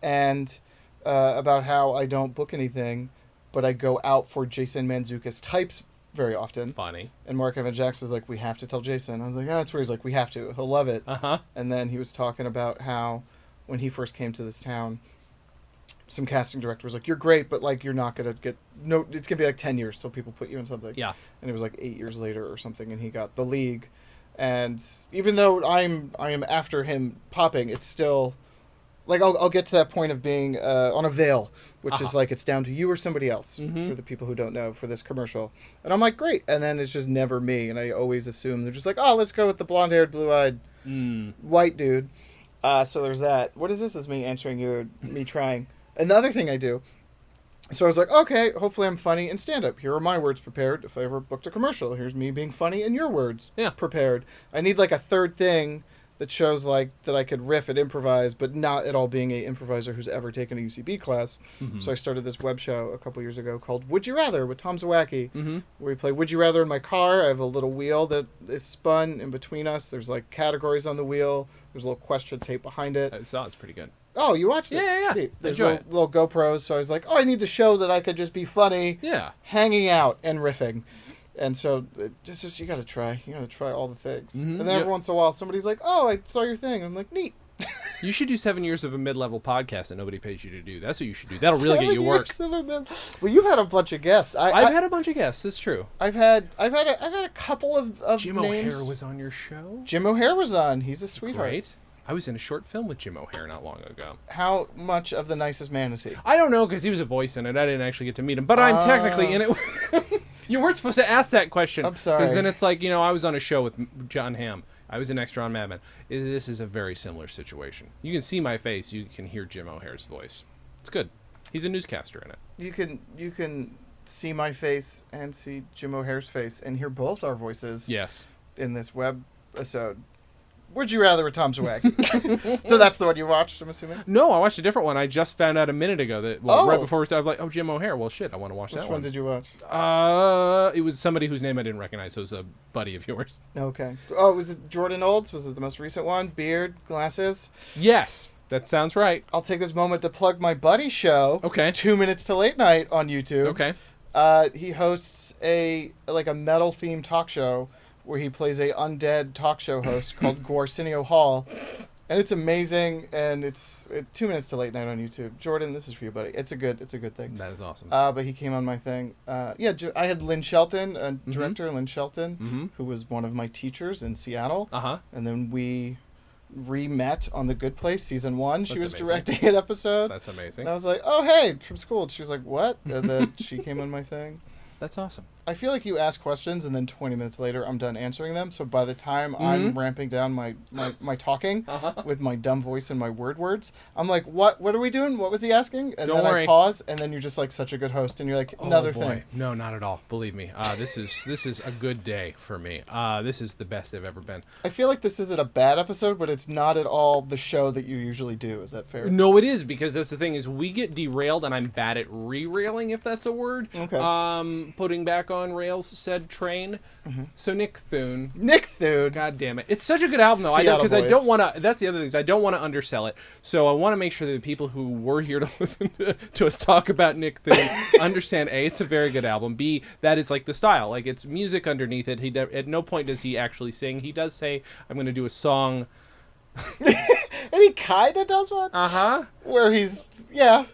And about how I don't book anything, but I go out for Jason Mantzoukas types very often. Funny. And Mark Evan Jackson's like, we have to tell Jason. I was like, oh, that's where he's like, we have to. He'll love it. And then he was talking about how when he first came to this town, some casting director was like, you're great, but like you're not going to get, no, it's going to be like 10 years till people put you in something. Yeah. And it was like 8 years later or something, and he got the league. And even though I am after him popping, it's still... Like, I'll get to that point of being on a veil, which is like it's down to you or somebody else, for the people who don't know, for this commercial. And I'm like, great. And then it's just never me. And I always assume they're just like, oh, let's go with the blonde-haired, blue-eyed white dude. So there's that. What is this? Is me answering you or me trying? Another thing I do. So I was like, okay, hopefully I'm funny in stand-up. Here are my words prepared if I ever booked a commercial. Here's me being funny and your words prepared. I need like a third thing that shows like that I could riff and improvise, but not at all being a improviser who's ever taken a UCB class. So I started this web show a couple years ago called Would You Rather with Tom Zawacki, where we play Would You Rather in my car. I have a little wheel that is spun in between us. There's like categories on the wheel. There's a little question tape behind it. I saw it's pretty good. Oh, you watched it? Yeah. There's little GoPros, so I was like, oh, I need to show that I could just be funny, hanging out and riffing. And so, just you got to try. You got to try all the things. And then every once in a while, somebody's like, oh, I saw your thing. I'm like, neat. You should do 7 years of a mid-level podcast that nobody pays you to do. That's what you should do. That'll really get you work. Well, you've had a bunch of guests. I've had a bunch of guests. It's true. I've had a couple of Jim names. O'Hare was on your show. Jim O'Hare was on. He's a sweetheart. Great. I was in a short film with Jim O'Hare not long ago. How much of the nicest man is he? I don't know because he was a voice in it. I didn't actually get to meet him, but I'm technically in it. You weren't supposed to ask that question. I'm sorry. Because then it's like, I was on a show with John Hamm. I was an extra on Mad Men. This is a very similar situation. You can see my face. You can hear Jim O'Hare's voice. It's good. He's a newscaster in it. You can see my face and see Jim O'Hare's face and hear both our voices. Yes. In this web episode. Would you rather with Tom Zawacki? So that's the one you watched, I'm assuming? No, I watched a different one. I just found out a minute ago that right before we started, I was like, oh, Jim O'Hare. Well, shit, I want to watch that one. Which one did you watch? It was somebody whose name I didn't recognize, so it was a buddy of yours. Okay. Oh, was it Jordan Olds? Was it the most recent one? Beard, glasses? Yes. That sounds right. I'll take this moment to plug my buddy's show. Okay. 2 Minutes to Late Night on YouTube. Okay. He hosts a metal themed talk show where he plays a undead talk show host called Arsenio Hall, and it's amazing. And it's 2 Minutes to Late Night on YouTube. Jordan, this is for you, buddy. It's a good thing. That is awesome. But he came on my thing. I had Lynn Shelton, director Lynn Shelton, who was one of my teachers in Seattle. And then we re-met on The Good Place season 1. She was directing an episode. That's amazing. And I was like, oh, hey, from school. And she was like, what? And then she came on my thing. That's awesome. I feel like you ask questions and then 20 minutes later I'm done answering them. So by the time I'm ramping down my talking with my dumb voice and my words, I'm like, what are we doing? What was he asking? And Don't then worry. I pause, and then you're just like such a good host, and you're like, another thing. No, not at all. Believe me. This is a good day for me. This is the best I've ever been. I feel like this isn't a bad episode, but it's not at all the show that you usually do. Is that fair? No, it is, because that's the thing is we get derailed, and I'm bad at re-railing, if that's a word. Okay. Putting back on rails said train. So Nick Thune. God damn it. It's such a good album, though. Because I don't want to, that's the other thing, is I don't want to undersell it. So I want to make sure that the people who were here to listen to us talk about Nick Thune understand, A, it's a very good album. B, that is like the style. Like, it's music underneath it. At no point does he actually sing. He does say, I'm going to do a song. And he kind of does one. Where he's, yeah.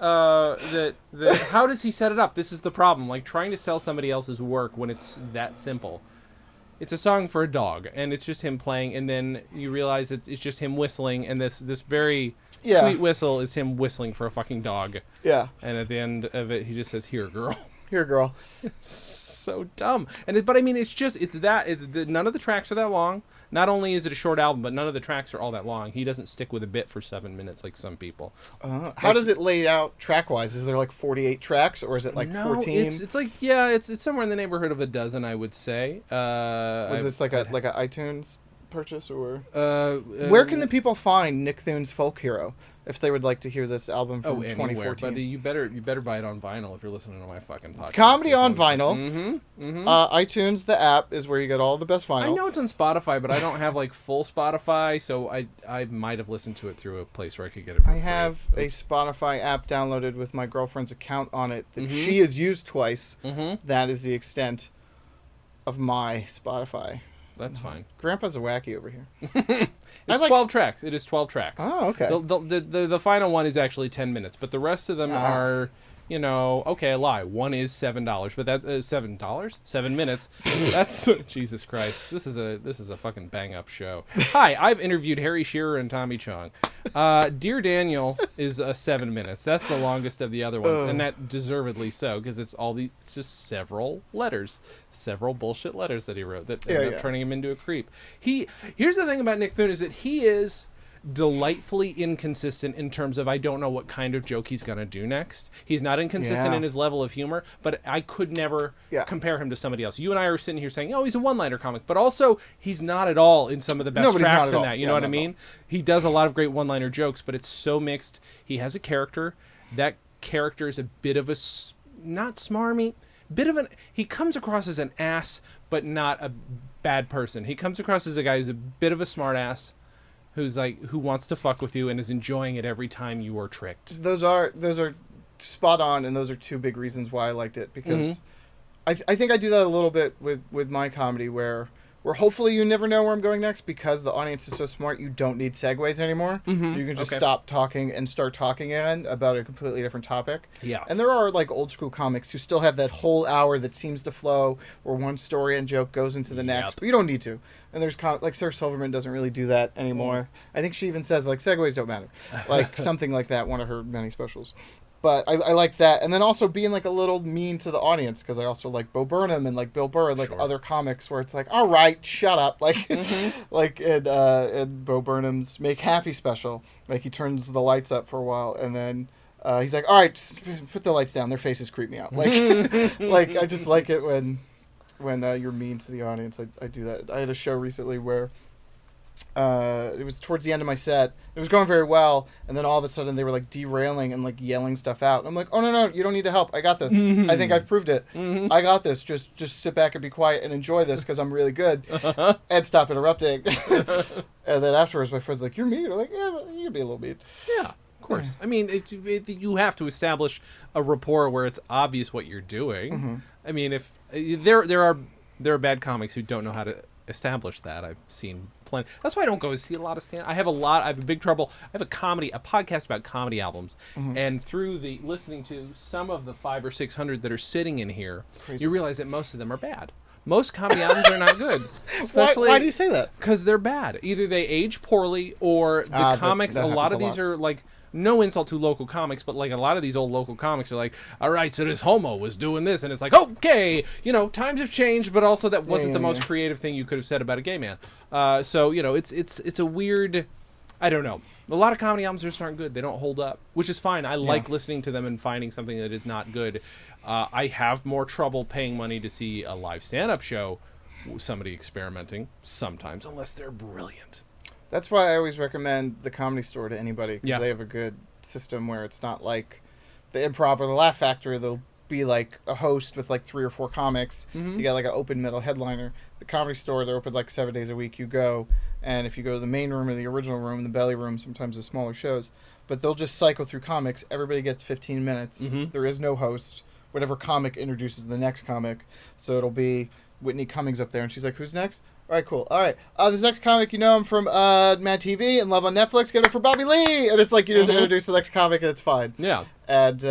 How does he set it up? This is the problem. Like, trying to sell somebody else's work when it's that simple. It's a song for a dog, and it's just him playing, and then you realize it's just him whistling, and this very sweet whistle is him whistling for a fucking dog. Yeah. And at the end of it, he just says, "Here, girl." Here, girl. It's so dumb. But I mean, none of the tracks are that long. Not only is it a short album, but none of the tracks are all that long. He doesn't stick with a bit for 7 minutes like some people. How does it lay out track-wise? Is there like 48 tracks, or is it like 14? It's like, yeah, it's somewhere in the neighborhood of a dozen, I would say. Was this like a iTunes purchase, or where can the people find Nick Thune's Folk Hero if they would like to hear this album from 2014? But you better buy it on vinyl if you're listening to my fucking podcast. Comedy on vinyl. iTunes, the app, is where you get all the best vinyl. I know it's on Spotify, but I don't have like full Spotify, so I might have listened to it through a place where I could get it for free. I have a Spotify app downloaded with my girlfriend's account on it that she has used twice. That is the extent of my Spotify. That's fine. Grandpa Zawacki over here. It's 12 tracks. It is 12 tracks. Oh, okay. The final one is actually 10 minutes, but the rest of them are, okay, I lie. One is $7, but that's $7? 7 minutes. That's Jesus Christ. This is a fucking bang up show. Hi, I've interviewed Harry Shearer and Tommy Chong. Dear Daniel is 7 minutes. That's the longest of the other ones, and that deservedly so, because it's just several letters, several bullshit letters that he wrote that ended up turning him into a creep. Here's the thing about Nick Thune is that he is delightfully inconsistent in terms of I don't know what kind of joke he's going to do next. He's not inconsistent in his level of humor, but I could never compare him to somebody else. You and I are sitting here saying, oh, he's a one-liner comic, but also he's not at all in some of the best tracks in that. You know what I mean? He does a lot of great one-liner jokes, but it's so mixed. He has a character. That character is a bit of a, not smarmy, he comes across as an ass, but not a bad person. He comes across as a guy who's a bit of a smart ass, who wants to fuck with you and is enjoying it every time you are tricked. Those are spot on, and those are two big reasons why I liked it, because I think I do that a little bit with my comedy, where hopefully you never know where I'm going next, because the audience is so smart, you don't need segues anymore. You can just stop talking and start talking again about a completely different topic. Yeah. And there are like old school comics who still have that whole hour that seems to flow, where one story and joke goes into the next, but you don't need to. And there's like Sarah Silverman doesn't really do that anymore. I think she even says like segues don't matter, like something like that, one of her many specials. But I like that. And then also being like a little mean to the audience, because I also like Bo Burnham and like Bill Burr and like other comics where it's like, all right, shut up. Like like in Bo Burnham's Make Happy special, like he turns the lights up for a while and then he's like, all right, put the lights down. Their faces creep me out. Like like I just like it when you're mean to the audience. I do that. I had a show recently where it was towards the end of my set. It was going very well, and then all of a sudden they were like derailing and like yelling stuff out. I'm like, oh no, you don't need to help. I got this. I think I've proved it. I got this. Just sit back and be quiet and enjoy this because I'm really good. And stop interrupting. And then afterwards, my friend's like, you're mean. I'm like, yeah, but you can be a little mean. Yeah, of course. I mean, you have to establish a rapport where it's obvious what you're doing. I mean, if there are bad comics who don't know how to establish that. I've seen plenty. That's why I don't go see a lot of stand. I have a big trouble. I have a podcast about comedy albums, and through the listening to some of the 500 or 600 that are sitting in here, you realize that most of them are bad. Most comedy albums are not good. Especially, why do you say that? Because they're bad. Either they age poorly, or the comics. A lot of these are like. No insult to local comics, but like a lot of these old local comics are like, all right, so this homo was doing this, and it's like, okay, times have changed, but also that wasn't the most creative thing you could have said about a gay man. So it's a weird, I don't know. A lot of comedy albums just aren't good. They don't hold up, which is fine. I like listening to them and finding something that is not good. I have more trouble paying money to see a live stand-up show, somebody experimenting sometimes, unless they're brilliant. That's why I always recommend the Comedy Store to anybody, because they have a good system where it's not like the Improv or the Laugh Factory. There'll be like a host with like 3 or 4 comics. You got like an open middle headliner. The Comedy Store, they're open like 7 days a week. You go, and if you go to the main room or the original room, the belly room, sometimes the smaller shows, but they'll just cycle through comics. Everybody gets 15 minutes. There is no host. Whatever comic introduces the next comic. So it'll be Whitney Cummings up there, and she's like, who's next? All right, cool. All right. This next comic, I'm from Mad TV and Love on Netflix. Get it for Bobby Lee. And it's like you just introduce the next comic and it's fine. Yeah. And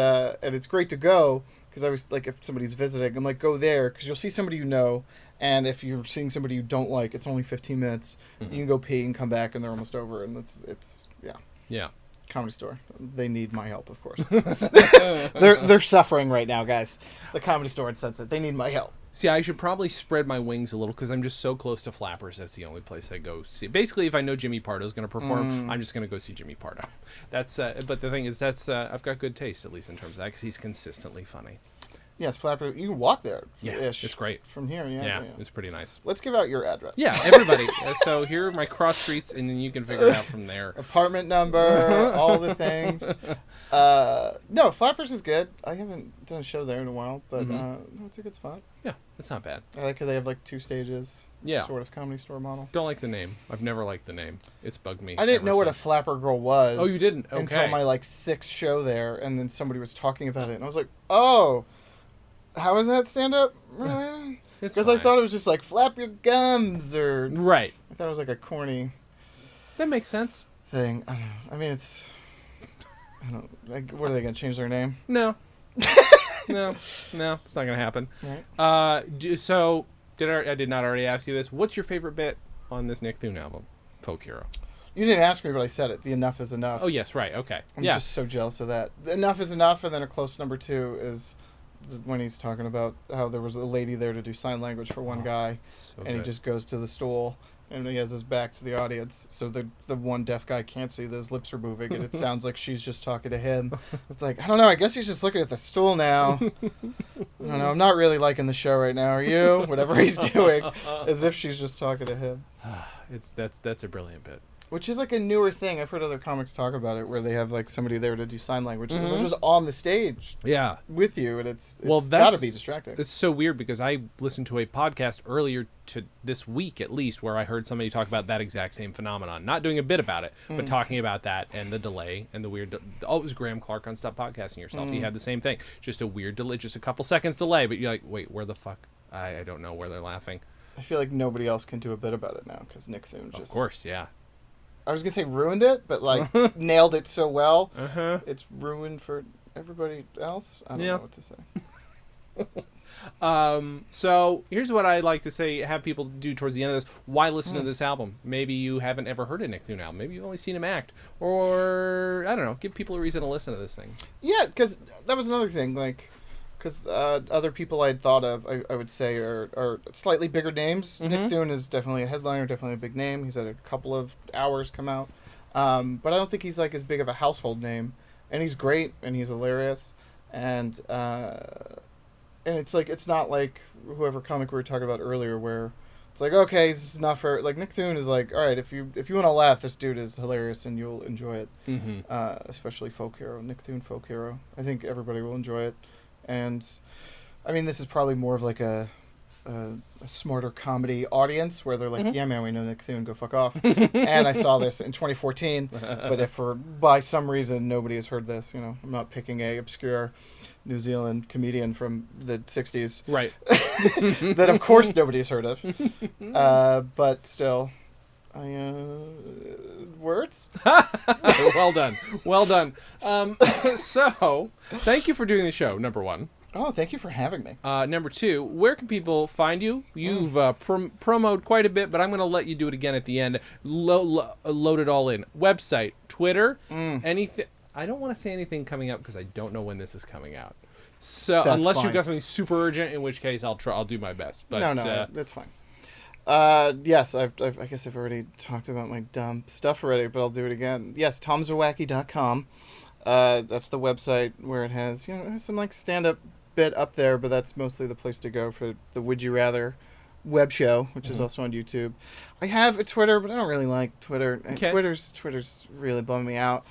it's great to go because I was like, if somebody's visiting, I'm like, go there because you'll see somebody you know. And if you're seeing somebody you don't like, it's only 15 minutes. You can go pee and come back and they're almost over. And it's yeah. Yeah. Comedy Store. They need my help, of course. They're suffering right now, guys. The Comedy Store and Sunset. They need my help. See, I should probably spread my wings a little because I'm just so close to Flappers. That's the only place I go see. Basically, if I know Jimmy Pardo's going to perform, I'm just going to go see Jimmy Pardo. That's. But the thing is, I've got good taste, at least in terms of that, because he's consistently funny. Yes, Flappers. You can walk there. Yeah, it's great. From here, yeah. It's pretty nice. Let's give out your address. Yeah, everybody. So here are my cross streets, and then you can figure it out from there. Apartment number, all the things. No, Flappers is good. I haven't done a show there in a while, but no, it's a good spot. Yeah, it's not bad. I like how they have like 2 stages. Yeah. Sort of Comedy Store model. Don't like the name. I've never liked the name. It's bugged me. I didn't know what a Flapper Girl was. Oh, you didn't? Okay. Until my like 6th show there, and then somebody was talking about it, and I was like, oh, how is that stand up? Because I thought it was just like flap your gums or right. I thought it was like a corny. That makes sense. Thing. I don't know. I mean, it's. I don't. Like, what are they gonna change their name? No. No, it's not gonna happen. Right. I did not already ask you this. What's your favorite bit on this Nick Thune album, Folk Hero? You didn't ask me, but I said it. The Enough is Enough. Oh yes, right. Okay. I'm just so jealous of that. The Enough is Enough, and then a close number 2 is when he's talking about how there was a lady there to do sign language for one guy, and he just goes to the stool and he has his back to the audience, so the one deaf guy can't see that his lips are moving, and it sounds like she's just talking to him. It's like, I don't know, I guess he's just looking at the stool now. I don't know, I'm not really liking the show right now, are you? Whatever he's doing, as if she's just talking to him. That's a brilliant bit. Which is like a newer thing. I've heard other comics talk about it, where they have like somebody there to do sign language, and they're just on the stage, with you, and it's got to be distracting. It's so weird because I listened to a podcast earlier to this week, at least, where I heard somebody talk about that exact same phenomenon, not doing a bit about it, but talking about that and the delay and the weird. It was Graham Clark on Stop Podcasting Yourself. He had the same thing, just a weird delay, just a couple seconds delay, but you're like, wait, where the fuck? I don't know where they're laughing. I feel like nobody else can do a bit about it now because Nick Thune just. Of course, yeah. I was gonna say ruined it, but like nailed it so well. It's ruined for everybody else. I don't know what to say. So here's what I like to say: have people do towards the end of this. Why listen to this album? Maybe you haven't ever heard a Nick Thune album. Maybe you've only seen him act, or I don't know. Give people a reason to listen to this thing. Yeah, because that was another thing. Like, because other people I'd thought of, I would say, are slightly bigger names. Nick Thune is definitely a headliner, definitely a big name. He's had a couple of hours come out. But I don't think he's like as big of a household name. And he's great, and he's hilarious. And it's like, it's not like whoever comic we were talking about earlier where It's like, okay, this is not for like Nick Thune is like, all right, if you want to laugh, this dude is hilarious and you'll enjoy it. Especially folk hero, Nick Thune folk hero. I think everybody will enjoy it, and I mean, this is probably more of like a smarter comedy audience where they're like, yeah, man, we know Nick Thune, go fuck off. And I saw this in 2014, but if by some reason nobody has heard this, I'm not picking a obscure New Zealand comedian from the 60s. Right. That of course nobody's heard of. But still, words? Well done. Well done. So, thank you for doing the show, number one. Oh, thank you for having me. Number two, where can people find you? You've promoted quite a bit, but I'm going to let you do it again at the end. Load it all in. Website, Twitter, anything. I don't want to say anything coming up because I don't know when this is coming out. So That's unless fine. you've got something super urgent, in which case I'll do my best. But, no, that's fine. Yes, I guess I've already talked about my dumb stuff already, but I'll do it again. Yes, TomZawacki.com. That's the website where it has some like stand-up bit up there, but that's mostly the place to go for the Would You Rather web show, which is also on YouTube. I have a Twitter, but I don't really like Twitter. Okay. Twitter's really bumming me out,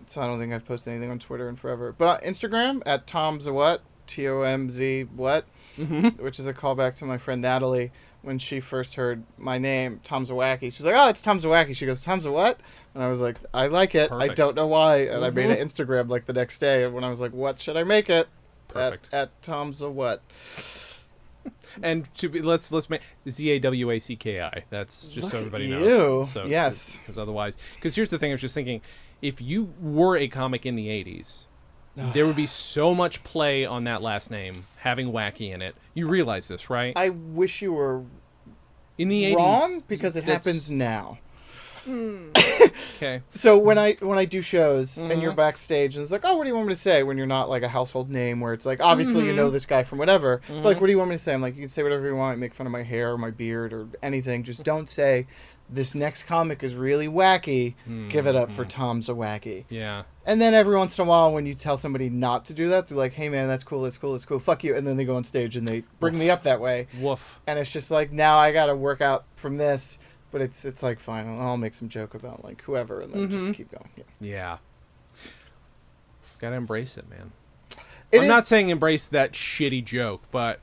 so I don't think I've posted anything on Twitter in forever. But Instagram at TomZawat, TOMZ what, which is a callback to my friend Natalie when she first heard my name, Tom Zawacki. She was like, "Oh, it's Tom Zawacki." She goes, "Tom Zawat?" And I was like, "I like it. Perfect. I don't know why." And I made an Instagram like the next day when I was like, "What should I make it?" Perfect. At Tom Zawat. And let's make Zawacki. That's just so everybody knows. You. So, Yes. Because here's the thing. I was just thinking, if you were a comic in the 80s, there would be so much play on that last name having wacky in it. You realize this, right? I wish you were In the 80s, wrong because it happens now. Okay. So when I do shows and you're backstage and it's like, oh, what do you want me to say? When you're not like a household name where it's like, obviously you know this guy from whatever. But like, what do you want me to say? I'm like, you can say whatever you want. Make fun of my hair or my beard or anything. Just don't say this next comic is really wacky. Give it up for Tom Zawacki. Yeah. And then every once in a while when you tell somebody not to do that, they're like, hey man, that's cool. Fuck you. And then they go on stage and they bring me up that way. Woof. And it's just like, now I got to work out from this. But it's like, fine, I'll make some joke about like whoever and then just keep going. Yeah. Gotta embrace it, man. I'm not saying embrace that shitty joke, but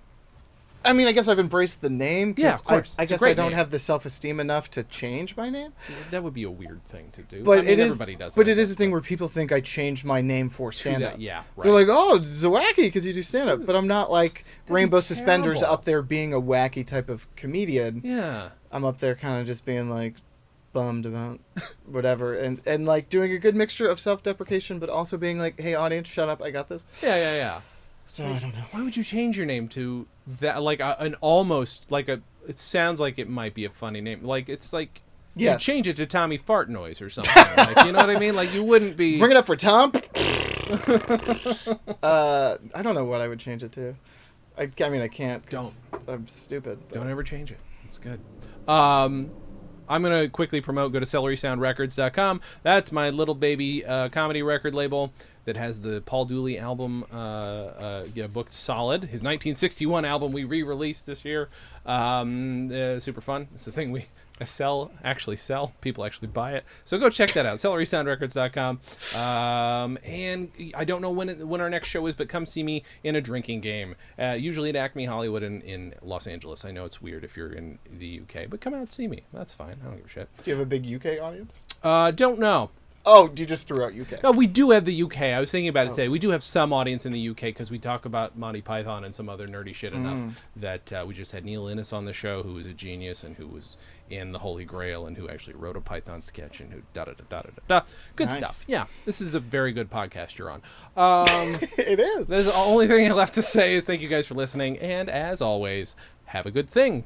I mean, I guess I've embraced the name. 'Cause yeah, of course. I It's a guess great I don't name. have the self-esteem enough to change my name. That would be a weird thing to do. But I mean, it is. everybody does. But it is a thing where people think I changed my name for stand-up. Yeah, right. They're like, oh, Zawacki, because you do stand-up. But I'm not like Rainbow Suspenders terrible. up there being a wacky type of comedian. Yeah. I'm up there kind of just being like bummed about whatever and like doing a good mixture of self-deprecation but also being like, hey audience, shut up, I got this. Yeah. So I don't know. Why would you change your name to that? Like an almost like a. It sounds like it might be a funny name. Like it's like you Yes. change it to Tommy Fart Noise or something. Like, you know what I mean? Like you wouldn't be. Bring it up for Tom. I don't know what I would change it to. I mean I can't 'cause I'm stupid. But. Don't ever change it. It's good. I'm going to quickly promote, go to celerysoundrecords.com. That's my little baby comedy record label that has the Paul Dooley album booked solid. His 1961 album we re-released this year. Super fun. It's the thing we actually sell. People actually buy it. So go check that out, celerysoundrecords.com. And I don't know when our next show is, but come see me in a drinking game. Usually at Acme Hollywood in Los Angeles. I know it's weird if you're in the UK, but come out and see me. That's fine. I don't give a shit. Do you have a big UK audience? Don't know. Oh, you just threw out UK. No, we do have the UK. I was thinking about it today. We do have some audience in the UK because we talk about Monty Python and some other nerdy shit enough that we just had Neil Innes on the show, who was a genius and who was in The Holy Grail and who actually wrote a Python sketch and who da-da-da-da-da-da. Good Nice. stuff. Yeah, this is a very good podcast you're on. It is. There's the only thing left to say is thank you guys for listening, and as always, have a good thing.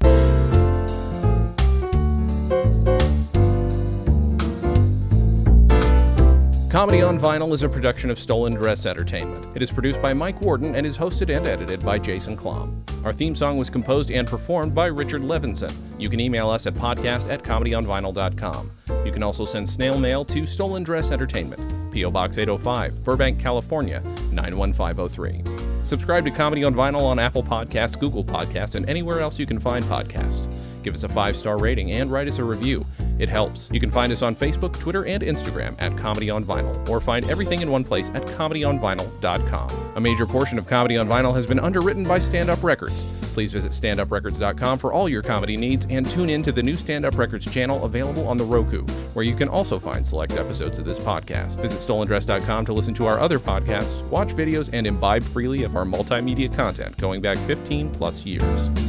Comedy on Vinyl is a production of StolenDress Entertainment. It is produced by Mike Worden and is hosted and edited by Jason Klom. Our theme song was composed and performed by Richard Levinson. You can email us at podcast@comedyonvinyl.com. You can also send snail mail to StolenDress Entertainment, P.O. Box 805, Burbank, California, 91503. Subscribe to Comedy on Vinyl on Apple Podcasts, Google Podcasts, and anywhere else you can find podcasts. Give us a 5-star rating and write us a review. It helps. You can find us on Facebook, Twitter, and Instagram at Comedy on Vinyl, or find everything in one place at comedyonvinyl.com. A major portion of Comedy on Vinyl has been underwritten by Stand Up Records. Please visit standuprecords.com for all your comedy needs and tune in to the new Stand Up Records channel available on the Roku, where you can also find select episodes of this podcast. Visit StolenDress.com to listen to our other podcasts, watch videos, and imbibe freely of our multimedia content going back 15 plus years.